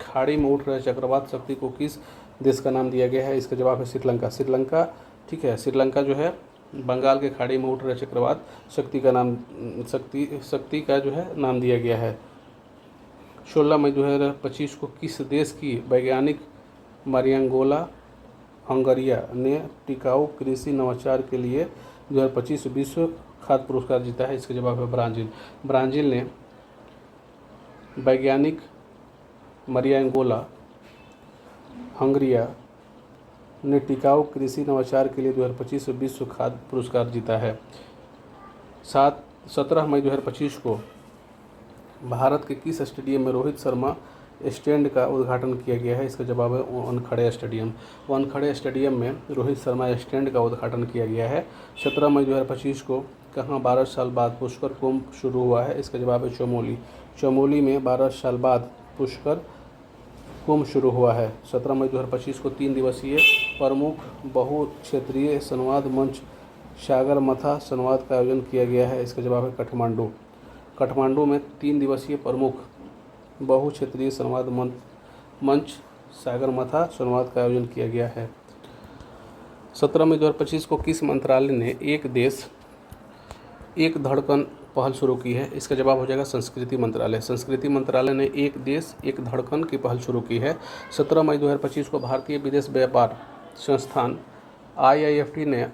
खाड़ी में उठ रहे चक्रवात शक्ति को किस देश का नाम दिया गया है? इसका जवाब है श्रीलंका। ठीक है, श्रीलंका जो है बंगाल के खाड़ी में उठ रहे चक्रवात शक्ति का जो है नाम दिया गया है। 16 मई 2025 को किस देश की वैज्ञानिक मारियांगोला हंगरिया ने टिकाऊ कृषि नवाचार के लिए 2025 विश्व खाद्य पुरस्कार जीता है? इसका जवाब है ब्राज़ील ने वैज्ञानिक मारियांगोला हंगरिया ने टिकाऊ कृषि नवाचार के लिए 2025 विश्व खाद्य पुरस्कार जीता है। 17 मई 2025 को भारत के किस स्टेडियम में रोहित शर्मा स्टैंड का उद्घाटन किया गया है? इसका जवाब है वानखेड़े स्टेडियम। वानखेड़े स्टेडियम में रोहित शर्मा स्टैंड का उद्घाटन किया गया है। 17 मई 2025 को कहाँ 12 साल बाद पुष्कर कुंभ शुरू हुआ है? इसका जवाब है चमोली में 12 साल बाद पुष्कर कुंभ शुरू हुआ है। 17 मई 2025 को 3 दिवसीय प्रमुख बहुक्षेत्रीय संवाद मंच सागरमाथा संवाद का आयोजन किया गया है? इसका जवाब है काठमांडू में 3 दिवसीय प्रमुख बहुक्षेत्रीय संवाद मंच सागरमाथा संवाद का आयोजन किया गया है। 17 मई 2025 को किस मंत्रालय ने एक देश एक धड़कन पहल शुरू की है? इसका जवाब हो जाएगा संस्कृति मंत्रालय ने एक देश एक धड़कन की पहल शुरू की है। 17 मई 2025 को भारतीय विदेश व्यापार संस्थान IIFT ने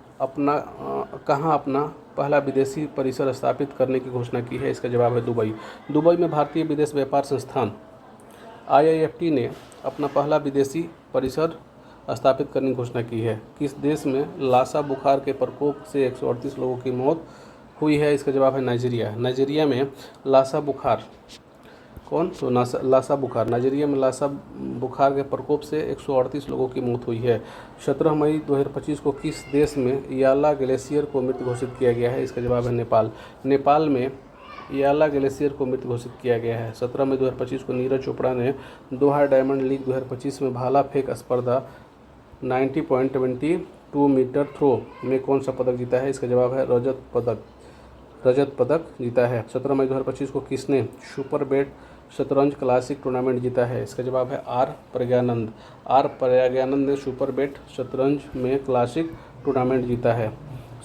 कहाँ अपना पहला विदेशी परिसर स्थापित करने की घोषणा की है? इसका जवाब है दुबई में भारतीय विदेश व्यापार संस्थान IIFT ने अपना पहला विदेशी परिसर स्थापित करने की घोषणा की है। किस देश में लासा बुखार के प्रकोप से 138 लोगों की मौत हुई है? इसका जवाब है नाइजीरिया में लासा बुखार नाइजीरिया में लासा बुखार के प्रकोप से 138 लोगों की मौत हुई है। 17 मई 2025 को किस देश में याला ग्लेशियर को मृत घोषित किया गया है? इसका जवाब है नेपाल में याला ग्लेशियर को मृत घोषित किया गया है। 17 मई 2025 को नीरज चोपड़ा ने दोहा डायमंड लीग 2025 में भाला फेंक स्पर्धा 90.22 मीटर थ्रो में कौन सा पदक जीता है? इसका जवाब है रजत पदक जीता है। 17 मई 2025 को किसने सुपर बेट शतरंज क्लासिक टूर्नामेंट जीता है? इसका जवाब है आर प्रज्ञानंद ने सुपर बेट शतरंज में क्लासिक टूर्नामेंट जीता है।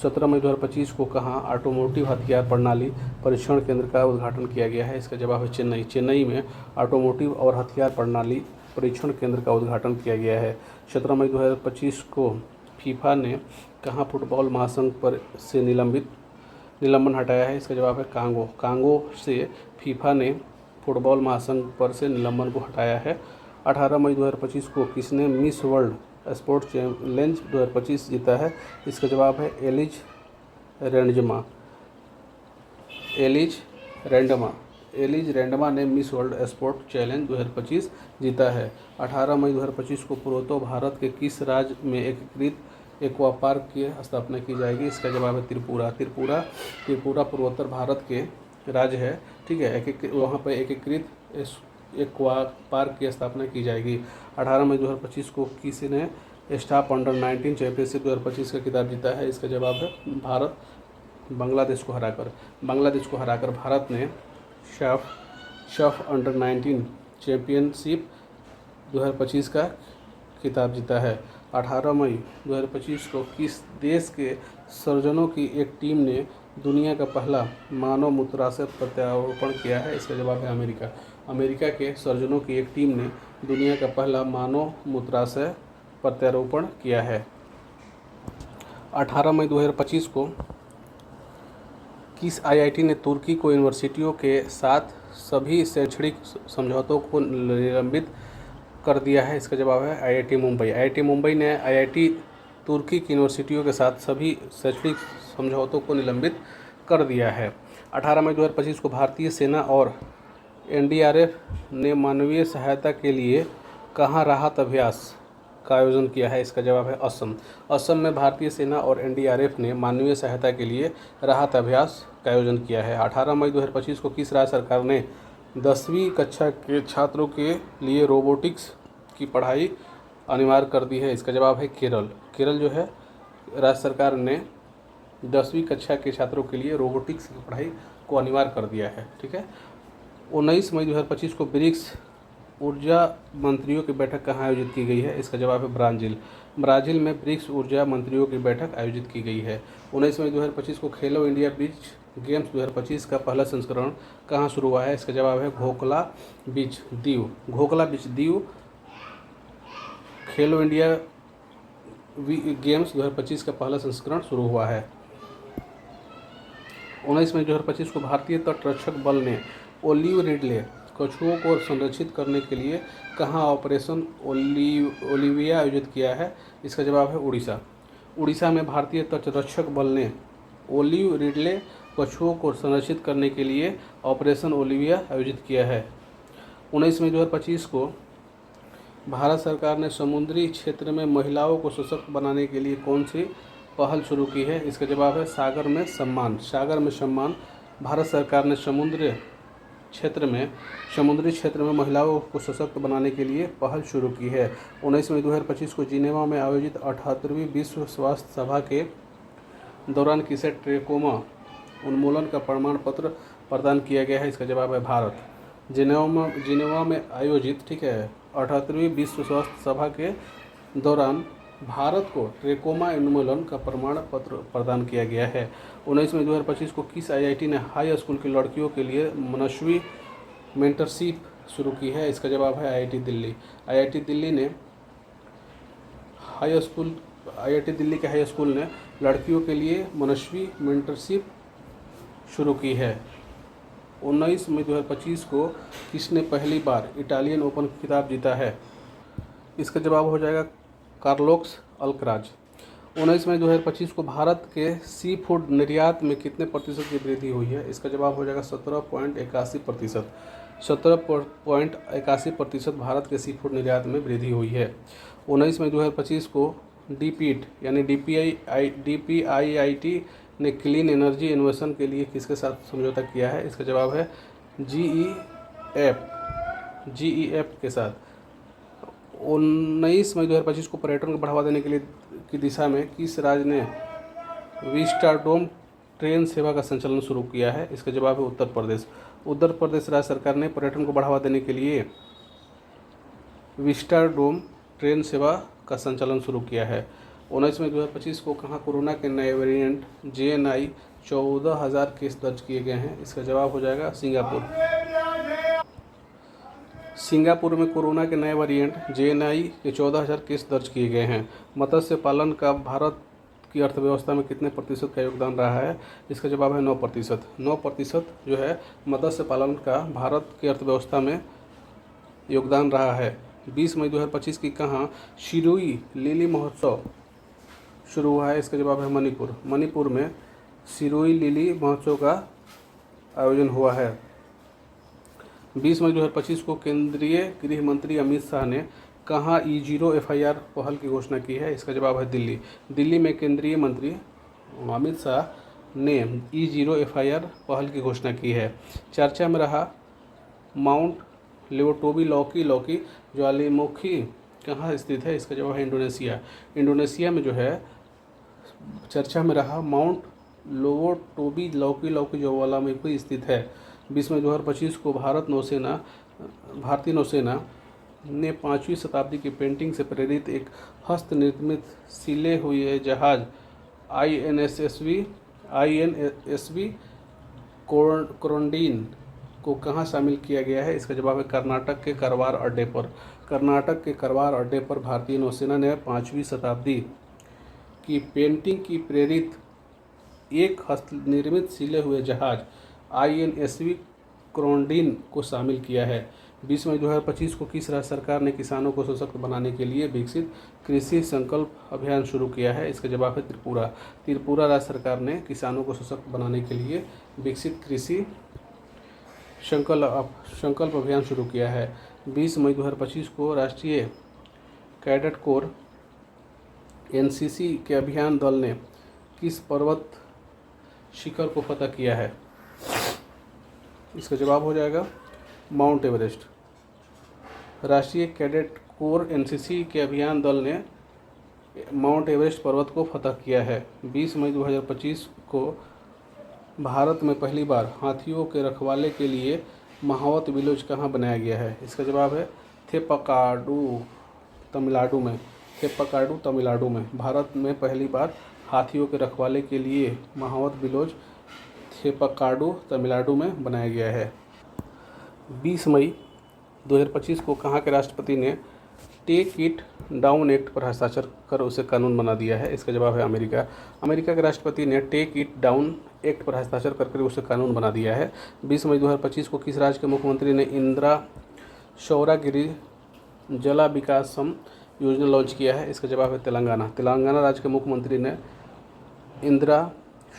17 मई 2025 को कहाँ ऑटोमोटिव हथियार प्रणाली परीक्षण केंद्र का उद्घाटन किया गया है? इसका जवाब है चेन्नई में ऑटोमोटिव और हथियार प्रणाली परीक्षण केंद्र का उद्घाटन किया गया है। 17 मई 2025 को फीफा ने कहाँ फुटबॉल महासंघ पर से निलंबन हटाया है? इसका जवाब है कांगो से फीफा ने फुटबॉल महासंघ पर से निलंबन को हटाया है। 18 मई 2025 को किसने मिस वर्ल्ड स्पोर्ट्स चैलेंज 2025 जीता है? इसका जवाब है एलिज रैंडमा ने मिस वर्ल्ड स्पोर्ट्स चैलेंज 2025 जीता है। 18 मई 2025 को पूर्वोत्तर भारत के किस राज्य में एकीकृत एक्वा पार्क की स्थापना की जाएगी? इसका जवाब है त्रिपुरा पूर्वोत्तर भारत के राज्य है। ठीक है, वहाँ पर एकीकृत एक्वा पार्क की स्थापना की जाएगी। 18 मई 2025 को किसी ने स्टाफ अंडर-19 चैंपियनशिप 2025 का खिताब जीता है? इसका जवाब है भारत। बांग्लादेश को हराकर भारत ने शाफ अंडर-19 चैंपियनशिप 2025 का खिताब जीता है। 18 मई 2025 को किस देश के सर्जनों की एक टीम ने दुनिया का पहला मानव मूत्राशय प्रत्यारोपण किया है? इसका जवाब है अमेरिका। अमेरिका के सर्जनों की एक टीम ने दुनिया का पहला मानव मूत्राशय प्रत्यारोपण किया है। 18 मई 2025 को किस आईआईटी ने तुर्की को यूनिवर्सिटियों के साथ सभी शैक्षणिक समझौतों को निलंबित कर दिया है? इसका जवाब है आईआईटी मुंबई। आईआईटी मुंबई ने आईआईटी तुर्की की यूनिवर्सिटियों के साथ सभी शैक्षणिक समझौतों को निलंबित कर दिया है। 18 मई 2025 को भारतीय सेना और एनडीआरएफ ने मानवीय सहायता के लिए कहाँ राहत अभ्यास का आयोजन किया है? इसका जवाब है असम। असम में भारतीय सेना और एनडीआरएफ ने मानवीय सहायता के लिए राहत अभ्यास का आयोजन किया है। 18 मई 2025 को किस राज्य सरकार ने 10वीं कक्षा के छात्रों के लिए रोबोटिक्स की पढ़ाई अनिवार्य कर दी है? इसका जवाब है केरल। केरल जो है राज्य सरकार ने 10वीं कक्षा के छात्रों के लिए रोबोटिक्स की पढ़ाई को अनिवार्य कर दिया है। ठीक है। 19 मई 2025 को ब्रिक्स ऊर्जा मंत्रियों की बैठक कहाँ आयोजित की गई है? इसका जवाब है ब्राज़ील। ब्राज़ील में ब्रिक्स ऊर्जा मंत्रियों की बैठक आयोजित की गई है। 19 मई 2025 को खेलो इंडिया बीच गेम्स 2025 का पहला संस्करण कहाँ शुरू हुआ है? इसका जवाब है घोकला बीच दीव। घोकला बीच दीव खेलो इंडिया गेम्स 2025 का पहला संस्करण शुरू हुआ है। 19 मई 2025 को भारतीय तटरक्षक बल ने ओलिव रिडले कछुओं को संरक्षित करने के लिए कहाँ ऑपरेशन ओलिविया आयोजित किया है? इसका जवाब है उड़ीसा। उड़ीसा में भारतीय तटरक्षक बल ने ओलिव रिडले कछुओं को संरक्षित करने के लिए ऑपरेशन ओलिविया आयोजित किया है। 19 मई 2025 को भारत सरकार ने समुद्री क्षेत्र में महिलाओं को सशक्त बनाने के लिए कौन सी पहल शुरू की है? इसका जवाब है सागर में सम्मान। सागर में सम्मान भारत सरकार ने समुद्री क्षेत्र में महिलाओं को सशक्त बनाने के लिए पहल शुरू की है। 19 मई 2025 को जिनेवा में आयोजित 78वीं विश्व स्वास्थ्य सभा के दौरान किसे ट्रेकोमा उन्मूलन का प्रमाण पत्र प्रदान किया गया है? इसका जवाब है भारत। जिनेवा में आयोजित 78वीं विश्व स्वास्थ्य सभा के दौरान भारत को ट्रेकोमा उन्मूलन का प्रमाण पत्र प्रदान किया गया है। 19 मई 2025 को किस आईआईटी ने हाई स्कूल की लड़कियों के लिए मनस्वी मेंटरशिप शुरू की है? इसका जवाब है आईआईटी दिल्ली। आईआईटी दिल्ली के हाई स्कूल ने लड़कियों के लिए मनस्वी मेंटरशिप शुरू की है। 19 मई 2025 को किसने पहली बार इटालियन ओपन खिताब जीता है? इसका जवाब हो जाएगा कार्लोस अल्कराज। 19 मई 2025 को भारत के सी फूड निर्यात में कितने प्रतिशत की वृद्धि हुई है? इसका जवाब हो जाएगा 17.81%। 17.81% भारत के सी फूड निर्यात में वृद्धि हुई है। 19 मई 2025 को डीपीट यानी डीपीआईआईटी ने क्लीन एनर्जी इनोवेशन के लिए किसके साथ समझौता किया है? इसका जवाब है जीईएफ के साथ। 19 मई 2025 को पर्यटन को बढ़ावा देने के लिए की दिशा में किस राज्य ने विस्टाडोम ट्रेन सेवा का संचालन शुरू किया है? इसका जवाब है उत्तर प्रदेश। उत्तर प्रदेश राज्य सरकार ने पर्यटन को बढ़ावा देने के लिए विस्टाडोम ट्रेन सेवा का संचालन शुरू किया है। 19 मई 2025 को कहाँ कोरोना के नए वेरिएंट JN.I 14,000 केस दर्ज किए गए हैं? इसका जवाब हो जाएगा सिंगापुर। सिंगापुर में कोरोना के नए वेरिएंट JN.I के 14,000 केस दर्ज किए गए हैं। मत्स्य पालन का भारत की अर्थव्यवस्था में कितने प्रतिशत का योगदान रहा है? इसका जवाब है 9%। 9% जो है मत्स्य पालन का भारत की अर्थव्यवस्था में योगदान रहा है। 20 मई 2025 की कहाँ सिरोही लिली महोत्सव शुरू हुआ है? इसका जवाब है मणिपुर। मणिपुर में सिरोही लिली महोत्सव का आयोजन हुआ है। 20 मई 2025 को केंद्रीय गृह मंत्री अमित शाह ने कहाँ E0 FIR पहल की घोषणा की है? इसका जवाब है दिल्ली। दिल्ली में केंद्रीय मंत्री अमित शाह ने E0 FIR पहल की घोषणा की है। चर्चा में रहा माउंट लेवटोबी लौकी ज्वालामुखी कहाँ स्थित है? इसका जवाब है इंडोनेशिया। इंडोनेशिया में जो है चर्चा में रहा माउंट लेवटोबी लौकी ज्वालामुखी स्थित है। 20 मई 2025 को भारतीय नौसेना ने 5वीं शताब्दी की पेंटिंग से प्रेरित एक हस्त निर्मित सिले हुए जहाज आईएनएसवी कोरोंडीन को कहाँ शामिल किया गया है? इसका जवाब है कर्नाटक के करवार अड्डे पर। कर्नाटक के करवार अड्डे पर भारतीय नौसेना ने 5वीं शताब्दी की पेंटिंग की प्रेरित एक हस्तनिर्मित सिले हुए जहाज आईएनएसवी कोरोंडीन को शामिल किया है। 20 मई 2025 को किस राज्य सरकार ने किसानों को सशक्त बनाने के लिए विकसित कृषि संकल्प अभियान शुरू किया है? इसका जवाब है त्रिपुरा। त्रिपुरा राज्य सरकार ने किसानों को सशक्त बनाने के लिए विकसित कृषि संकल्प अभियान शुरू किया है। 20 मई 2025 को राष्ट्रीय कैडेट कोर एनसीसी के अभियान दल ने किस पर्वत शिखर को फतह किया है? इसका जवाब हो जाएगा माउंट एवरेस्ट। राष्ट्रीय कैडेट कोर एनसीसी के अभियान दल ने माउंट एवरेस्ट पर्वत को फतह किया है। 20 मई 2025 को भारत में पहली बार हाथियों के रखवाले के लिए महावत विलेज कहाँ बनाया गया है? इसका जवाब है थेपकाडू, तमिलनाडु में। थेपकाडू, तमिलनाडु में भारत में पहली बार हाथियों के रखवाले के लिए महावत विलेज थेपकाडू, तमिलनाडु में बनाया गया है। 20 मई 2025 को कहाँ के राष्ट्रपति ने टेक इट डाउन एक्ट पर हस्ताक्षर कर उसे कानून बना दिया है? इसका जवाब है अमेरिका। अमेरिका के राष्ट्रपति ने टेक इट डाउन एक्ट पर हस्ताक्षर करके उसे कानून बना दिया है। 20 मई 2025 को किस राज्य के मुख्यमंत्री ने इंदिरा सौरागिरी जला विकासम योजना लॉन्च किया है? इसका जवाब है तेलंगाना। तेलंगाना राज्य के मुख्यमंत्री ने इंदिरा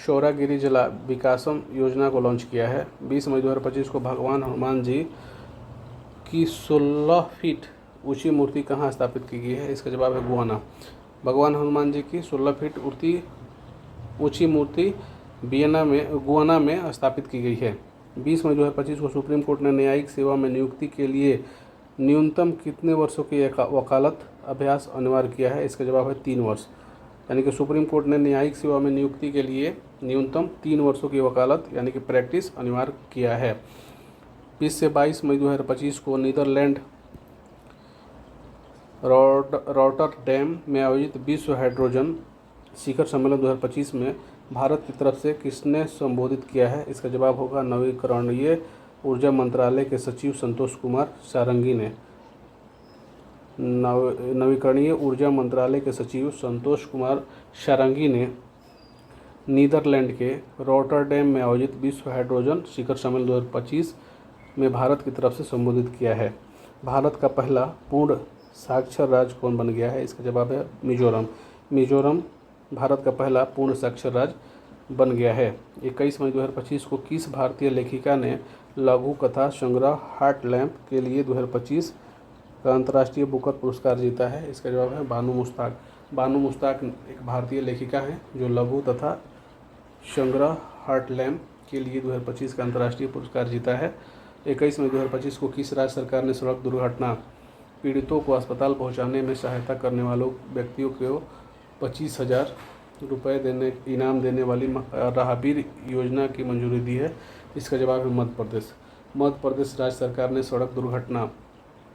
सौरागिरी जला विकासम योजना को लॉन्च किया है। 20 मई 2025 को भगवान हनुमान जी की 16 फीट ऊंची मूर्ति कहाँ स्थापित की गई है? इसका जवाब है गुआना। भगवान हनुमान जी की 16 फीट ऊंची मूर्ति गुआना में स्थापित की गई है। 20 मई 2025 को सुप्रीम कोर्ट ने न्यायिक सेवा में नियुक्ति के लिए न्यूनतम कितने वर्षों की वकालत अभ्यास अनिवार्य किया है? इसका जवाब है 3 वर्ष। यानी कि सुप्रीम कोर्ट ने न्यायिक सेवा में नियुक्ति के लिए न्यूनतम 3 वर्षों की वकालत यानी कि प्रैक्टिस अनिवार्य किया है। 20 से 22 मई 2025 को नीदरलैंड रॉटरडैम में आयोजित विश्व हाइड्रोजन शिखर सम्मेलन 2025 में भारत की तरफ से किसने संबोधित किया है? इसका जवाब होगा नवीकरणीय ऊर्जा मंत्रालय के सचिव संतोष कुमार सारंगी ने। नवीकरणीय ऊर्जा मंत्रालय के सचिव संतोष कुमार सारंगी ने नीदरलैंड के रॉटरडैम में आयोजित विश्व हाइड्रोजन शिखर सम्मेलन 2025 में भारत की तरफ से संबोधित किया है। भारत का पहला पूर्ण साक्षर राज्य कौन बन गया है? इसका जवाब है मिजोरम। मिजोरम भारत का पहला पूर्ण साक्षर राज्य बन गया है। 21 मई 2025 को किस भारतीय लेखिका ने लघु कथा संग्रह हार्ट लैम्प के लिए 2025 का अंतर्राष्ट्रीय बुकर पुरस्कार जीता है? इसका जवाब है बानू मुश्ताक। बानू मुश्ताक एक भारतीय लेखिका है जो लघु तथा संग्रह हार्ट लैम्प के लिए 2025 का अंतर्राष्ट्रीय पुरस्कार जीता है। 21 मई 2025 को किस राज्य सरकार ने सड़क दुर्घटना पीड़ितों को अस्पताल पहुंचाने में सहायता करने वालों व्यक्तियों को 25,000 रुपये इनाम देने वाली राहबीर योजना की मंजूरी दी है? इसका जवाब है मध्य प्रदेश। मध्य प्रदेश राज्य सरकार ने सड़क दुर्घटना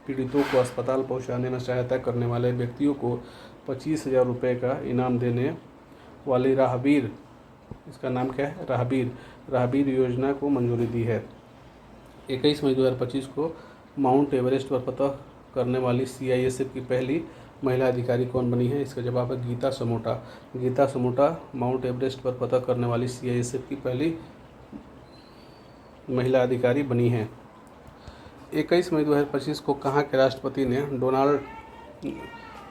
पीड़ितों को अस्पताल पहुंचाने में सहायता करने वाले व्यक्तियों को 25,000 रुपये का इनाम देने वाली राहबीर, इसका नाम क्या है, राहबीर योजना को मंजूरी दी है। 21 मई 2025 को माउंट एवरेस्ट पर फतह करने वाली CISF की पहली महिला अधिकारी कौन बनी है? इसका जवाब है गीता समोटा। गीता समोटा माउंट एवरेस्ट पर फतह करने वाली CISF की पहली महिला अधिकारी बनी है। 21 मई 2025 को कहाँ के राष्ट्रपति ने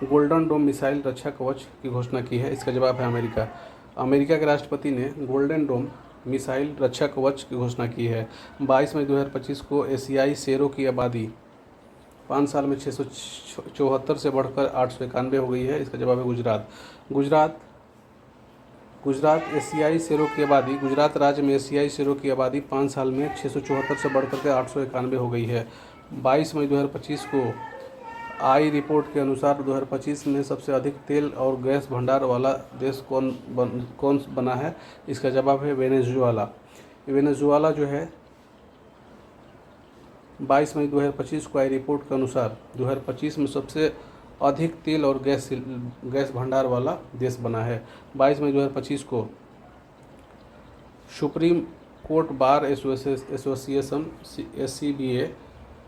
गोल्डन डोम मिसाइल रक्षा कवच की घोषणा की है? इसका जवाब है अमेरिका। अमेरिका के राष्ट्रपति ने गोल्डन डोम मिसाइल रक्षा कवच की घोषणा की है। 22 मई 2025 को एशियाई शेरों की आबादी 5 साल में 674 से बढ़कर 891 हो गई है। इसका जवाब है गुजरात एशियाई शेरों की आबादी, गुजरात राज्य में एशियाई शेरों की आबादी 5 साल में 674 से बढ़कर के 891 हो गई है। 22 मई 2025 को आई रिपोर्ट के अनुसार 2025 में सबसे अधिक तेल और गैस भंडार वाला देश कौन बना है? इसका जवाब है वेनेजुएला। वेनेजुएला जो है 22 मई 2025 को आई रिपोर्ट के अनुसार 2025 में सबसे अधिक तेल और गैस भंडार वाला देश बना है। 22 मई 2025 को supreme court bar association SCBA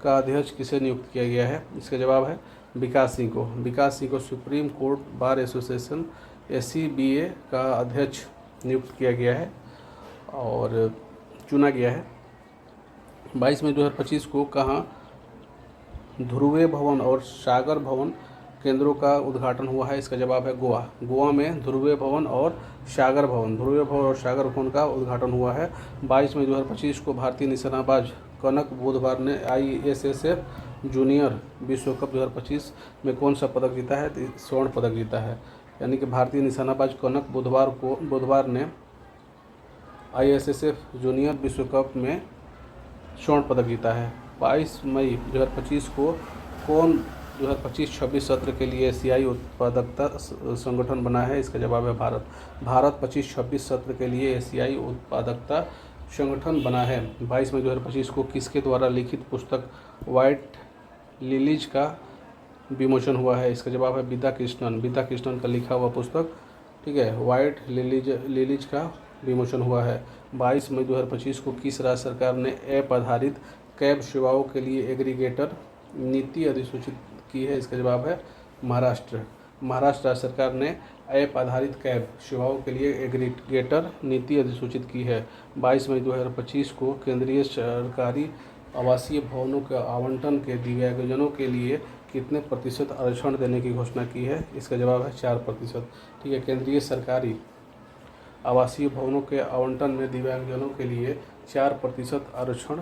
का अध्यक्ष किसे नियुक्त किया गया है? इसका जवाब है विकास सिंह को। विकास सिंह को supreme court bar association SCBA का अध्यक्ष नियुक्त किया गया है और चुना गया है। 22 मई 2025 को कहाँ ध्रुवे भवन और सागर भवन केंद्रों का उद्घाटन हुआ है? इसका जवाब है गोवा। गोवा में ध्रुवे भवन और सागर भवन का उद्घाटन हुआ है। 22 मई 2025 को भारतीय निशानेबाज कनक बुधवार ने ISSF जूनियर विश्व कप 2025 में कौन सा पदक जीता है? स्वर्ण पदक जीता है। यानी कि भारतीय निशानेबाज कनक बुधवार ने ISSF जूनियर विश्व कप में स्वर्ण पदक जीता है। 22 मई 2025 को कौन 2025-26 सत्र के लिए एशियाई उत्पादकता संगठन बना है? इसका जवाब है भारत। भारत 25-26 सत्र के लिए एशियाई उत्पादकता संगठन बना है। 22 मई 2025 को किसके द्वारा लिखित पुस्तक व्हाइट लिलीज का विमोचन हुआ है? इसका जवाब है विद्या कृष्णन का लिखा हुआ पुस्तक, ठीक है, व्हाइट लिलीज का विमोचन हुआ है। 22 मई 2025 को किस राज्य सरकार ने ऐप आधारित कैब सेवाओं के लिए एग्रीगेटर नीति अधिसूचित की है? इसका जवाब है महाराष्ट्र राज्य सरकार ने ऐप आधारित कैब सेवाओं के लिए एग्रीगेटर नीति अधिसूचित की है। 22 मई 2025 को केंद्रीय सरकारी आवासीय भवनों के आवंटन के दिव्यांगजनों के लिए कितने प्रतिशत आरक्षण देने की घोषणा की है? इसका जवाब है 4%। ठीक है, केंद्रीय सरकारी आवासीय भवनों के आवंटन में दिव्यांगजनों के लिए 4% आरक्षण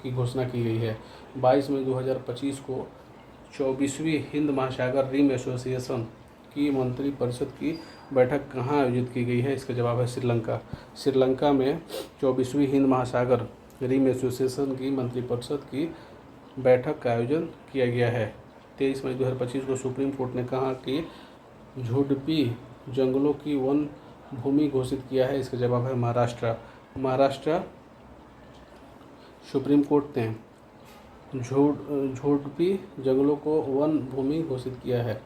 की घोषणा की गई है। 22 मई 2025 को 24वीं हिंद महासागर रिम एसोसिएशन की मंत्रिपरिषद की बैठक कहाँ आयोजित की गई है? इसका जवाब है श्रीलंका में 24वीं हिंद महासागर रिम एसोसिएशन की मंत्रिपरिषद की बैठक का आयोजन किया गया है। 23 मई 2025 को सुप्रीम कोर्ट ने कहा कि झुडपी जंगलों की वन भूमि घोषित किया है? इसका जवाब है महाराष्ट्र सुप्रीम कोर्ट ने झुडपी जंगलों को वन भूमि घोषित किया है।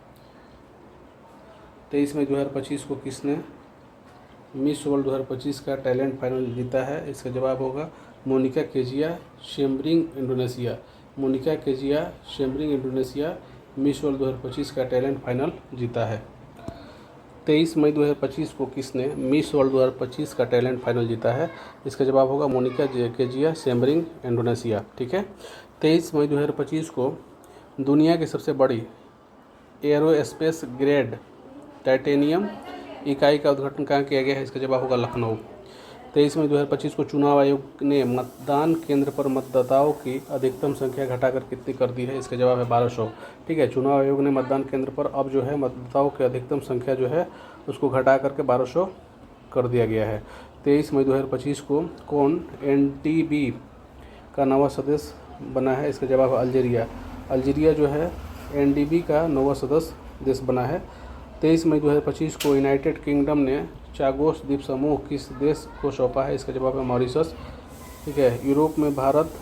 23 मई 2025 को किसने मिस वर्ल्ड 2025 का टैलेंट फाइनल जीता है? इसका जवाब होगा Monica Kezia Sembiring Indonesia Miss World 2025 का टैलेंट फाइनल जीता है। 23 मई 2025 को किसने मिस वर्ल्ड 2025 का टैलेंट फाइनल जीता है? इसका जवाब होगा मोनिका केजिया शेम्ब्रिंग इंडोनेशिया। ठीक है, 23 मई 2025 को दुनिया की सबसे बड़ी एरोस्पेस ग्रेड टाइटेनियम इकाई का उद्घाटन कहाँ किया गया है? इसका जवाब होगा लखनऊ। 23 मई 2025 को चुनाव आयोग ने मतदान केंद्र पर मतदाताओं की अधिकतम संख्या घटाकर कितनी कर दी है? इसका जवाब है 1200। ठीक है, चुनाव आयोग ने मतदान केंद्र पर अब जो है मतदाताओं की अधिकतम संख्या जो है उसको घटा करके 1200 कर दिया गया है। 23 मई 2025 को कौन NTB का नवा सदस्य बना है? इसका जवाब है अल्जीरिया जो है NTB का नवा सदस्य देश बना है। 23 मई 2025 को यूनाइटेड किंगडम ने चागोस द्वीप समूह किस देश को सौंपा है? इसका जवाब है मॉरिशस। ठीक है, यूरोप में भारत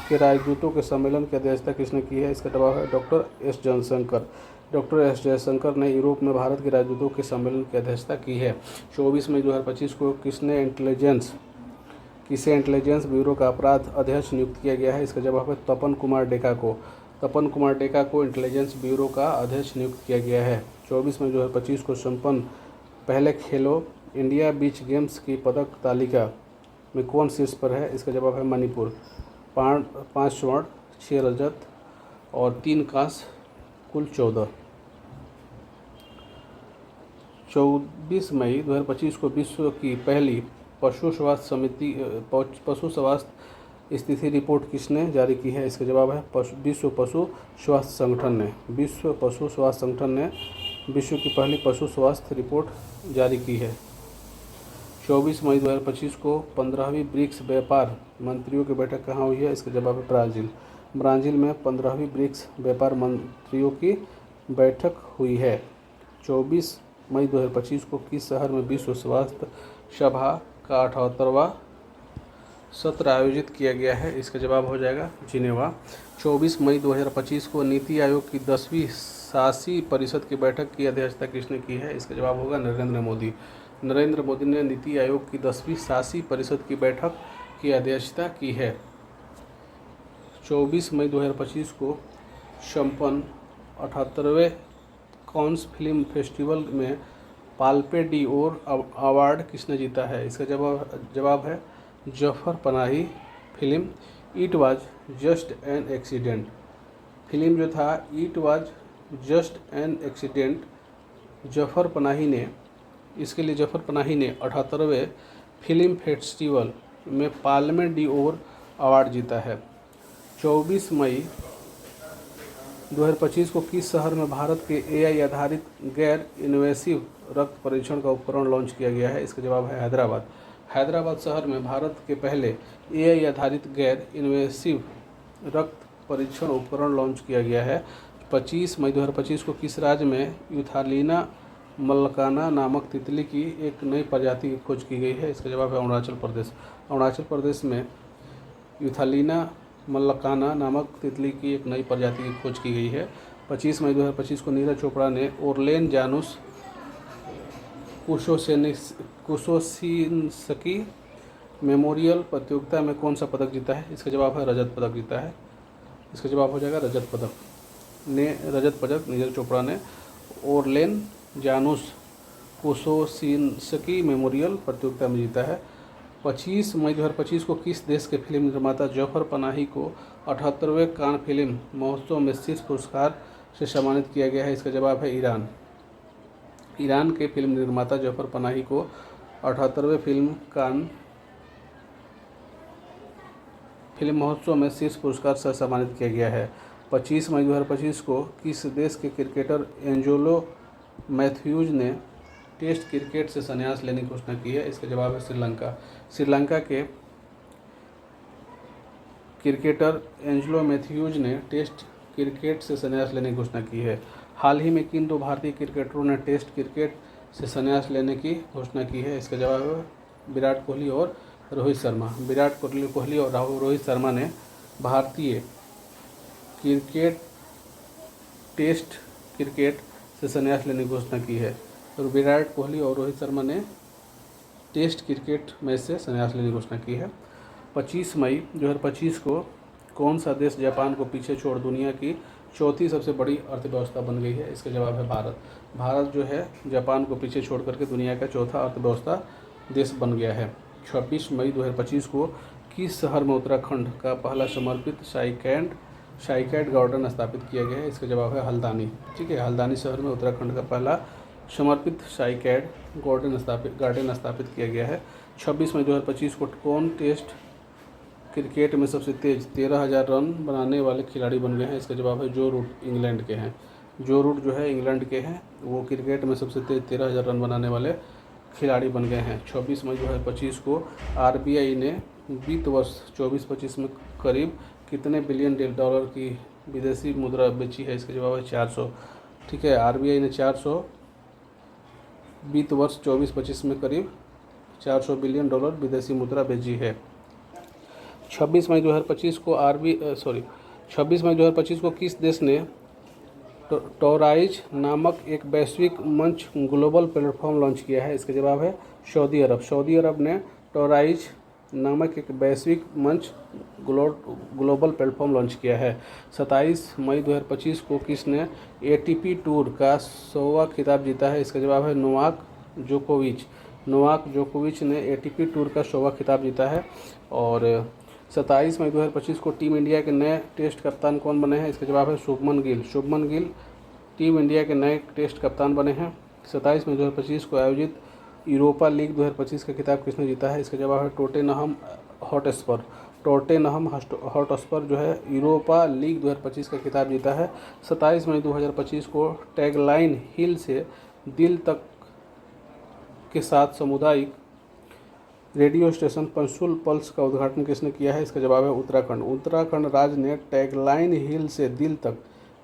के राजदूतों के सम्मेलन की अध्यक्षता किसने की है? इसका जवाब है डॉक्टर एस जयशंकर ने यूरोप में भारत के राजदूतों के सम्मेलन की अध्यक्षता की है। 24 मई 2025 को किसे इंटेलिजेंस ब्यूरो का अपराध अध्यक्ष नियुक्त किया गया है? इसका जवाब है तपन कुमार डेका को इंटेलिजेंस ब्यूरो का अध्यक्ष नियुक्त किया गया है। 24 मई 2025 को संपन्न पहले खेलो इंडिया बीच गेम्स की पदक तालिका में कौन शीर्ष पर है? इसका जवाब है मणिपुर। 5 स्वर्ण, 6 रजत और 3 कांस्य, कुल 14। 24 मई 2025 को विश्व की पहली पशु स्वास्थ्य स्थिति रिपोर्ट किसने जारी की है? इसका जवाब है विश्व पशु स्वास्थ्य संगठन ने विश्व की पहली पशु स्वास्थ्य रिपोर्ट जारी की है। 24 मई 2025 को 15वीं ब्रिक्स व्यापार मंत्रियों की बैठक कहाँ हुई है? इसका जवाब है ब्राज़ील में 15वीं ब्रिक्स व्यापार मंत्रियों की बैठक हुई है। 24 मई 2025 को किस शहर में विश्व स्वास्थ्य सभा का 78वां सत्र आयोजित किया गया है? इसका जवाब हो जाएगा जिनेवा। 24 मई 2025 को नीति आयोग की 10वीं शासी परिषद की बैठक की अध्यक्षता किसने की है? इसका जवाब होगा नरेंद्र मोदी। नरेंद्र मोदी ने नीति आयोग की 10वीं शासी परिषद की बैठक की अध्यक्षता की है। 24 मई 2025 को संपन्न 78वें कांस फिल्म फेस्टिवल में पाल्पे डी ओर अवार्ड किसने जीता है? इसका जवाब है Zafar Panahi. Film it was just an accident, film जो था it was just an accident, Zafar Panahi ने, इसके लिए जफर पनाही ने 78वें फिल्म फेस्टिवल में पाल्मे डी ओर अवार्ड जीता है। 24 मई 2025 को किस शहर में भारत के AI आधारित गैर इन्वेसिव रक्त परीक्षण का उपकरण लॉन्च किया गया है? इसका जवाब है हैदराबाद। हैदराबाद शहर में भारत के पहले AI आधारित गैर इन्वेसिव रक्त परीक्षण उपकरण लॉन्च किया गया है। 25 मई 2025 को किस राज्य में यूथालिना मल्काना नामक तितली की एक नई प्रजाति की खोज की गई है? इसका जवाब है अरुणाचल प्रदेश। अरुणाचल प्रदेश में यूथालिना मल्काना नामक तितली की एक नई प्रजाति की खोज की गई है। 25 मई 2025 को नीरज चोपड़ा ने ओरलेन जानुस कुशोसिंस्की मेमोरियल प्रतियोगिता में कौन सा पदक जीता है? इसका जवाब है रजत पदक जीता है। इसका जवाब हो जाएगा रजत पदक। रजत पदक नीरज चोपड़ा ने ओरलेन जानुस कुशोसिंस्की मेमोरियल प्रतियोगिता में जीता है। 25 मई 2025 को किस देश के फिल्म निर्माता जफर पनाही को 78वें कान फिल्म महोत्सव में शीर्ष पुरस्कार से सम्मानित किया गया है? इसका जवाब है ईरान। ईरान के फिल्म निर्माता जफर पनाही को 78वें कान फिल्म महोत्सव में शीर्ष पुरस्कार से सम्मानित किया गया है। 25 मई 2025 को किस देश के क्रिकेटर एंजेलो मैथ्यूज ने टेस्ट क्रिकेट से संन्यास लेने की घोषणा की है? इसका जवाब है श्रीलंका। श्रीलंका के क्रिकेटर एंजेलो मैथ्यूज ने टेस्ट क्रिकेट से संन्यास लेने की घोषणा की है। हाल ही में किन दो भारतीय क्रिकेटरों ने टेस्ट क्रिकेट से संन्यास लेने की घोषणा की है? इसका जवाब है विराट कोहली और रोहित शर्मा। विराट कोहली और रोहित शर्मा ने भारतीय क्रिकेट टेस्ट क्रिकेट से संन्यास लेने की घोषणा की है। और विराट कोहली और रोहित शर्मा ने टेस्ट क्रिकेट मैच से संन्यास लेने की घोषणा की है। 25 मई 2025 को कौन सा देश जापान को पीछे छोड़ दुनिया की चौथी सबसे बड़ी अर्थव्यवस्था बन गई है? इसका जवाब है भारत। भारत जो है जापान को पीछे छोड़ करके दुनिया का चौथा अर्थव्यवस्था देश बन गया है। 26 मई 2025 को किस शहर में उत्तराखंड का पहला समर्पित शाइकैट गार्डन स्थापित किया गया है? इसका जवाब है हल्द्वानी। ठीक है, हल्द्वानी शहर में उत्तराखंड का पहला समर्पित शाइकैट गार्डन स्थापित किया गया है। 26 मई 2025 को कौन टेस्ट क्रिकेट में सबसे तेज 13,000 रन बनाने वाले खिलाड़ी बन गए हैं? इसका जवाब है जो रूट, इंग्लैंड के हैं। जो रूट जो है इंग्लैंड के हैं, वो क्रिकेट में सबसे तेज 13,000 रन बनाने वाले खिलाड़ी बन गए हैं। 26 मई 2025 को RBI ने वित्त वर्ष 24-25 में करीब कितने बिलियन डॉलर की विदेशी मुद्रा बेची है? इसका जवाब है 400। ठीक है, RBI ने 400 वित्त वर्ष 24-25 में करीब 400 बिलियन डॉलर विदेशी मुद्रा बेची है। 26 मई 2025 को 26 मई 2025 को किस देश ने टोराइज नामक एक वैश्विक मंच ग्लोबल प्लेटफॉर्म लॉन्च किया है? इसका जवाब है सऊदी अरब। सऊदी अरब ने टोराइज नामक एक वैश्विक मंच ग्लोबल प्लेटफॉर्म लॉन्च किया है। 27 मई 2025 को किसने ATP टूर का 100वां खिताब जीता है? इसका जवाब है नोवाक जोकोविच ने ATP टूर का 100वां खिताब जीता है। और 27 मई 2025 को टीम इंडिया के नए टेस्ट कप्तान कौन बने हैं? इसका जवाब है शुभमन गिल टीम इंडिया के नए टेस्ट कप्तान बने हैं। 27 मई 2025 को आयोजित यूरोपा लीग 2025 का खिताब किसने जीता है? इसका जवाब है टोटेनहम हॉटस्पर जो है यूरोपा लीग 2025 का खिताब जीता है। 27 मई 2025 को टैगलाइन हिल से दिल तक के साथ सामुदायिक रेडियो स्टेशन पंशुल पल्स का उद्घाटन किसने किया है? इसका जवाब है उत्तराखंड राज्य ने टैगलाइन हिल से दिल तक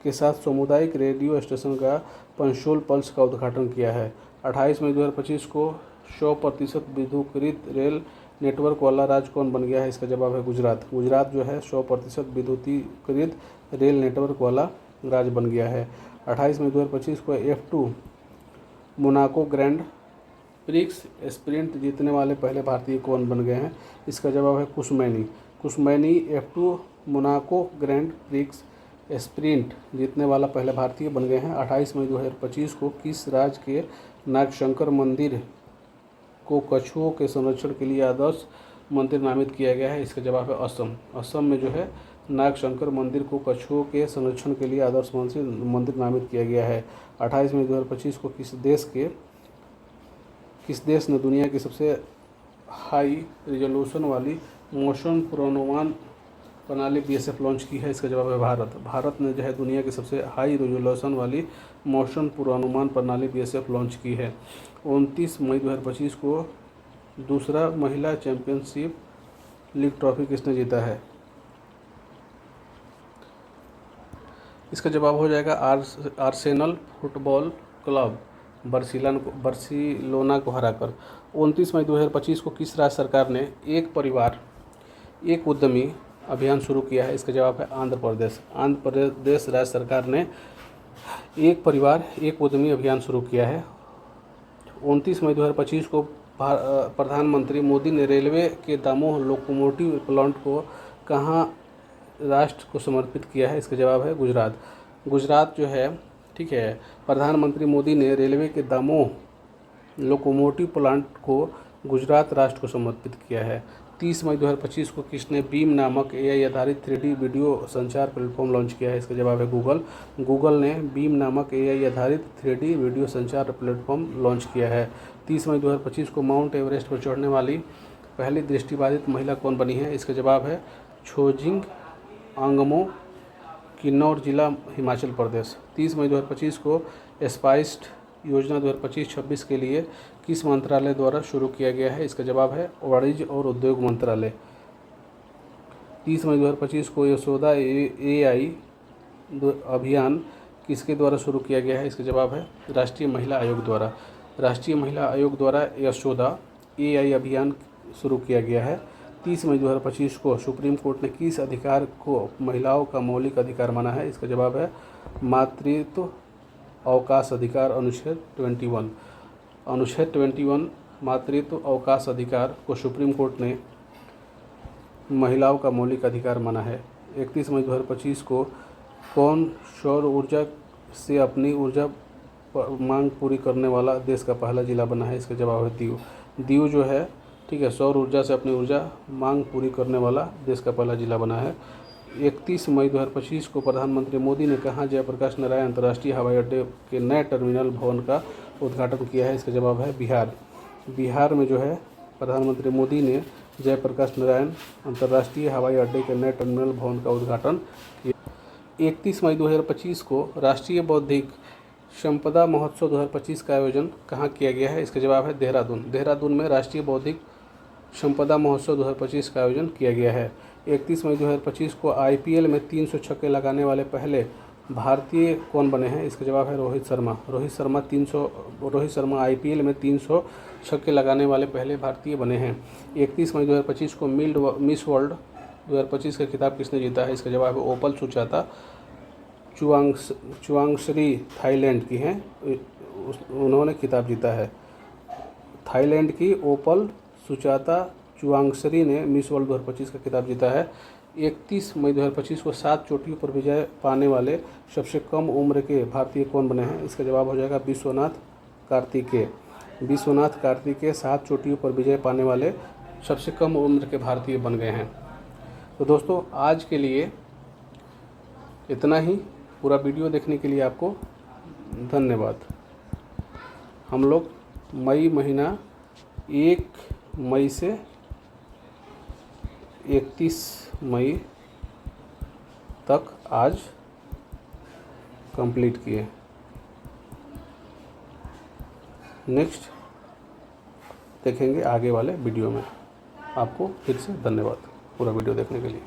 के साथ सामुदायिक रेडियो स्टेशन का पंशुल पल्स का उद्घाटन किया है। 28 मई 2025 को 100% विद्युतीकृत रेल नेटवर्क वाला राज्य कौन बन गया है? इसका जवाब है गुजरात। गुजरात जो है 100% विद्युतीकृत रेल नेटवर्क वाला राज्य बन गया है। 28 मई 2025 को F2 Monaco grand prix sprint जीतने वाले पहले भारतीय कौन बन गए हैं? इसका जवाब है कुशमैनी। कुशमैनी F2 Monaco grand prix sprint जीतने वाला पहले भारतीय बन गए हैं। 28 मई 2025 को किस राज्य के नागशंकर मंदिर को कछुओं के संरक्षण के लिए आदर्श मंदिर नामित किया गया है? इसका जवाब है असम। असम में जो है नागशंकर मंदिर को कछुओं के संरक्षण के लिए आदर्श मंदिर नामित किया गया है। 28 मई 2025 को किस देश ने दुनिया की सबसे हाई रिजोल्यूशन वाली मौसम पूर्वानुमान प्रणाली BSF लॉन्च की है? इसका जवाब है भारत। भारत ने जो है दुनिया की सबसे हाई रिजोल्यूशन वाली मौसम पूर्वानुमान प्रणाली BSF लॉन्च की है। 29 मई 2025 को दूसरा महिला चैंपियनशिप लीग ट्रॉफी किसने जीता है? इसका जवाब हो जाएगा आर्सेनल फुटबॉल क्लब बार्सिलोना को हराकर। 29 मई 2025 को किस राज्य सरकार ने एक परिवार एक उद्यमी अभियान शुरू किया है? इसका जवाब है आंध्र प्रदेश। आंध्र प्रदेश राज्य सरकार ने एक परिवार एक उद्यमी अभियान शुरू किया है। 29 मई 2025 को प्रधानमंत्री मोदी ने रेलवे के दामोह लोकोमोटिव प्लांट को कहाँ राष्ट्र को समर्पित किया है? इसका जवाब है गुजरात। गुजरात जो है, ठीक है, प्रधानमंत्री मोदी ने रेलवे के दामोह लोकोमोटिव प्लांट को गुजरात राष्ट्र को समर्पित किया है। 30 मई 2025 को किसने बीम नामक AI आधारित 3D वीडियो संचार प्लेटफॉर्म लॉन्च किया है? इसका जवाब है गूगल। गूगल ने बीम नामक AI आधारित 3D वीडियो संचार प्लेटफॉर्म लॉन्च किया है। 30 मई 2025 को माउंट एवरेस्ट पर चढ़ने वाली पहली दृष्टिबाधित महिला कौन बनी है? इसका जवाब है छोजिंग आंगमो, किन्नौर जिला, हिमाचल प्रदेश। 30 मई 2025 को स्पाइस्ड योजना 2025-26 के लिए किस मंत्रालय द्वारा शुरू किया गया है? इसका जवाब है वाणिज्य और उद्योग मंत्रालय। 30 मई 2025 को यशोदा AI अभियान किसके द्वारा शुरू किया गया है? इसका जवाब है राष्ट्रीय महिला आयोग द्वारा। राष्ट्रीय महिला आयोग द्वारा यशोदा AI अभियान शुरू किया गया है। 30 मई 2025 को सुप्रीम कोर्ट ने किस अधिकार को महिलाओं का मौलिक अधिकार माना है? इसका जवाब है मातृत्व अवकाश अधिकार अनुच्छेद 21। अनुच्छेद 21 मातृत्व अवकाश अधिकार को सुप्रीम कोर्ट ने महिलाओं का मौलिक अधिकार माना है। 31 मई 2025 को कौन सौर ऊर्जा से अपनी ऊर्जा मांग पूरी करने वाला देश का पहला जिला बना है? इसका जवाब है दीव। दीव जो है, ठीक है, सौर ऊर्जा से अपनी ऊर्जा मांग पूरी करने वाला देश का पहला जिला बना है। 31 मई 2025 को प्रधानमंत्री मोदी ने कहाँ जयप्रकाश नारायण अंतर्राष्ट्रीय हवाई अड्डे के नए टर्मिनल भवन का उद्घाटन किया है? इसका जवाब है बिहार। बिहार में जो है प्रधानमंत्री मोदी ने जयप्रकाश नारायण अंतर्राष्ट्रीय हवाई अड्डे के नए टर्मिनल भवन का उद्घाटन किया। 31 मई 2025 को राष्ट्रीय बौद्धिक संपदा महोत्सव 2025 का आयोजन कहाँ किया गया है? इसका जवाब है देहरादून। देहरादून में राष्ट्रीय बौद्धिक संपदा महोत्सव 2025 का आयोजन किया गया है। 31 मई 2025 को IPL में 300 छक्के लगाने वाले पहले भारतीय कौन बने हैं? इसका जवाब है रोहित शर्मा। रोहित शर्मा IPL में 300 छक्के लगाने वाले पहले भारतीय बने हैं। 31 मई 2025 को मिस वर्ल्ड 2025 का खिताब किसने जीता है? इसका जवाब है ओपल सुचाता चुआंगश्री, थाईलैंड की हैं, उन्होंने खिताब जीता है। थाईलैंड की ओपल सुचाता चुआंगश्री ने मिस वर्ल्ड 2025 का खिताब जीता है। 31 मई 2025 को 7 चोटियों पर विजय पाने वाले सबसे कम उम्र के भारतीय कौन बने हैं? इसका जवाब हो जाएगा विश्वनाथ कार्तिकेय। विश्वनाथ कार्तिकेय 7 चोटियों पर विजय पाने वाले सबसे कम उम्र के भारतीय बन गए हैं। तो दोस्तों आज के लिए इतना ही। पूरा वीडियो देखने के लिए आपको धन्यवाद। हम लोग मई महीना 1 मई से 31 मई तक आज कंप्लीट किए। नेक्स्ट देखेंगे आगे वाले वीडियो में। आपको फिर से धन्यवाद पूरा वीडियो देखने के लिए।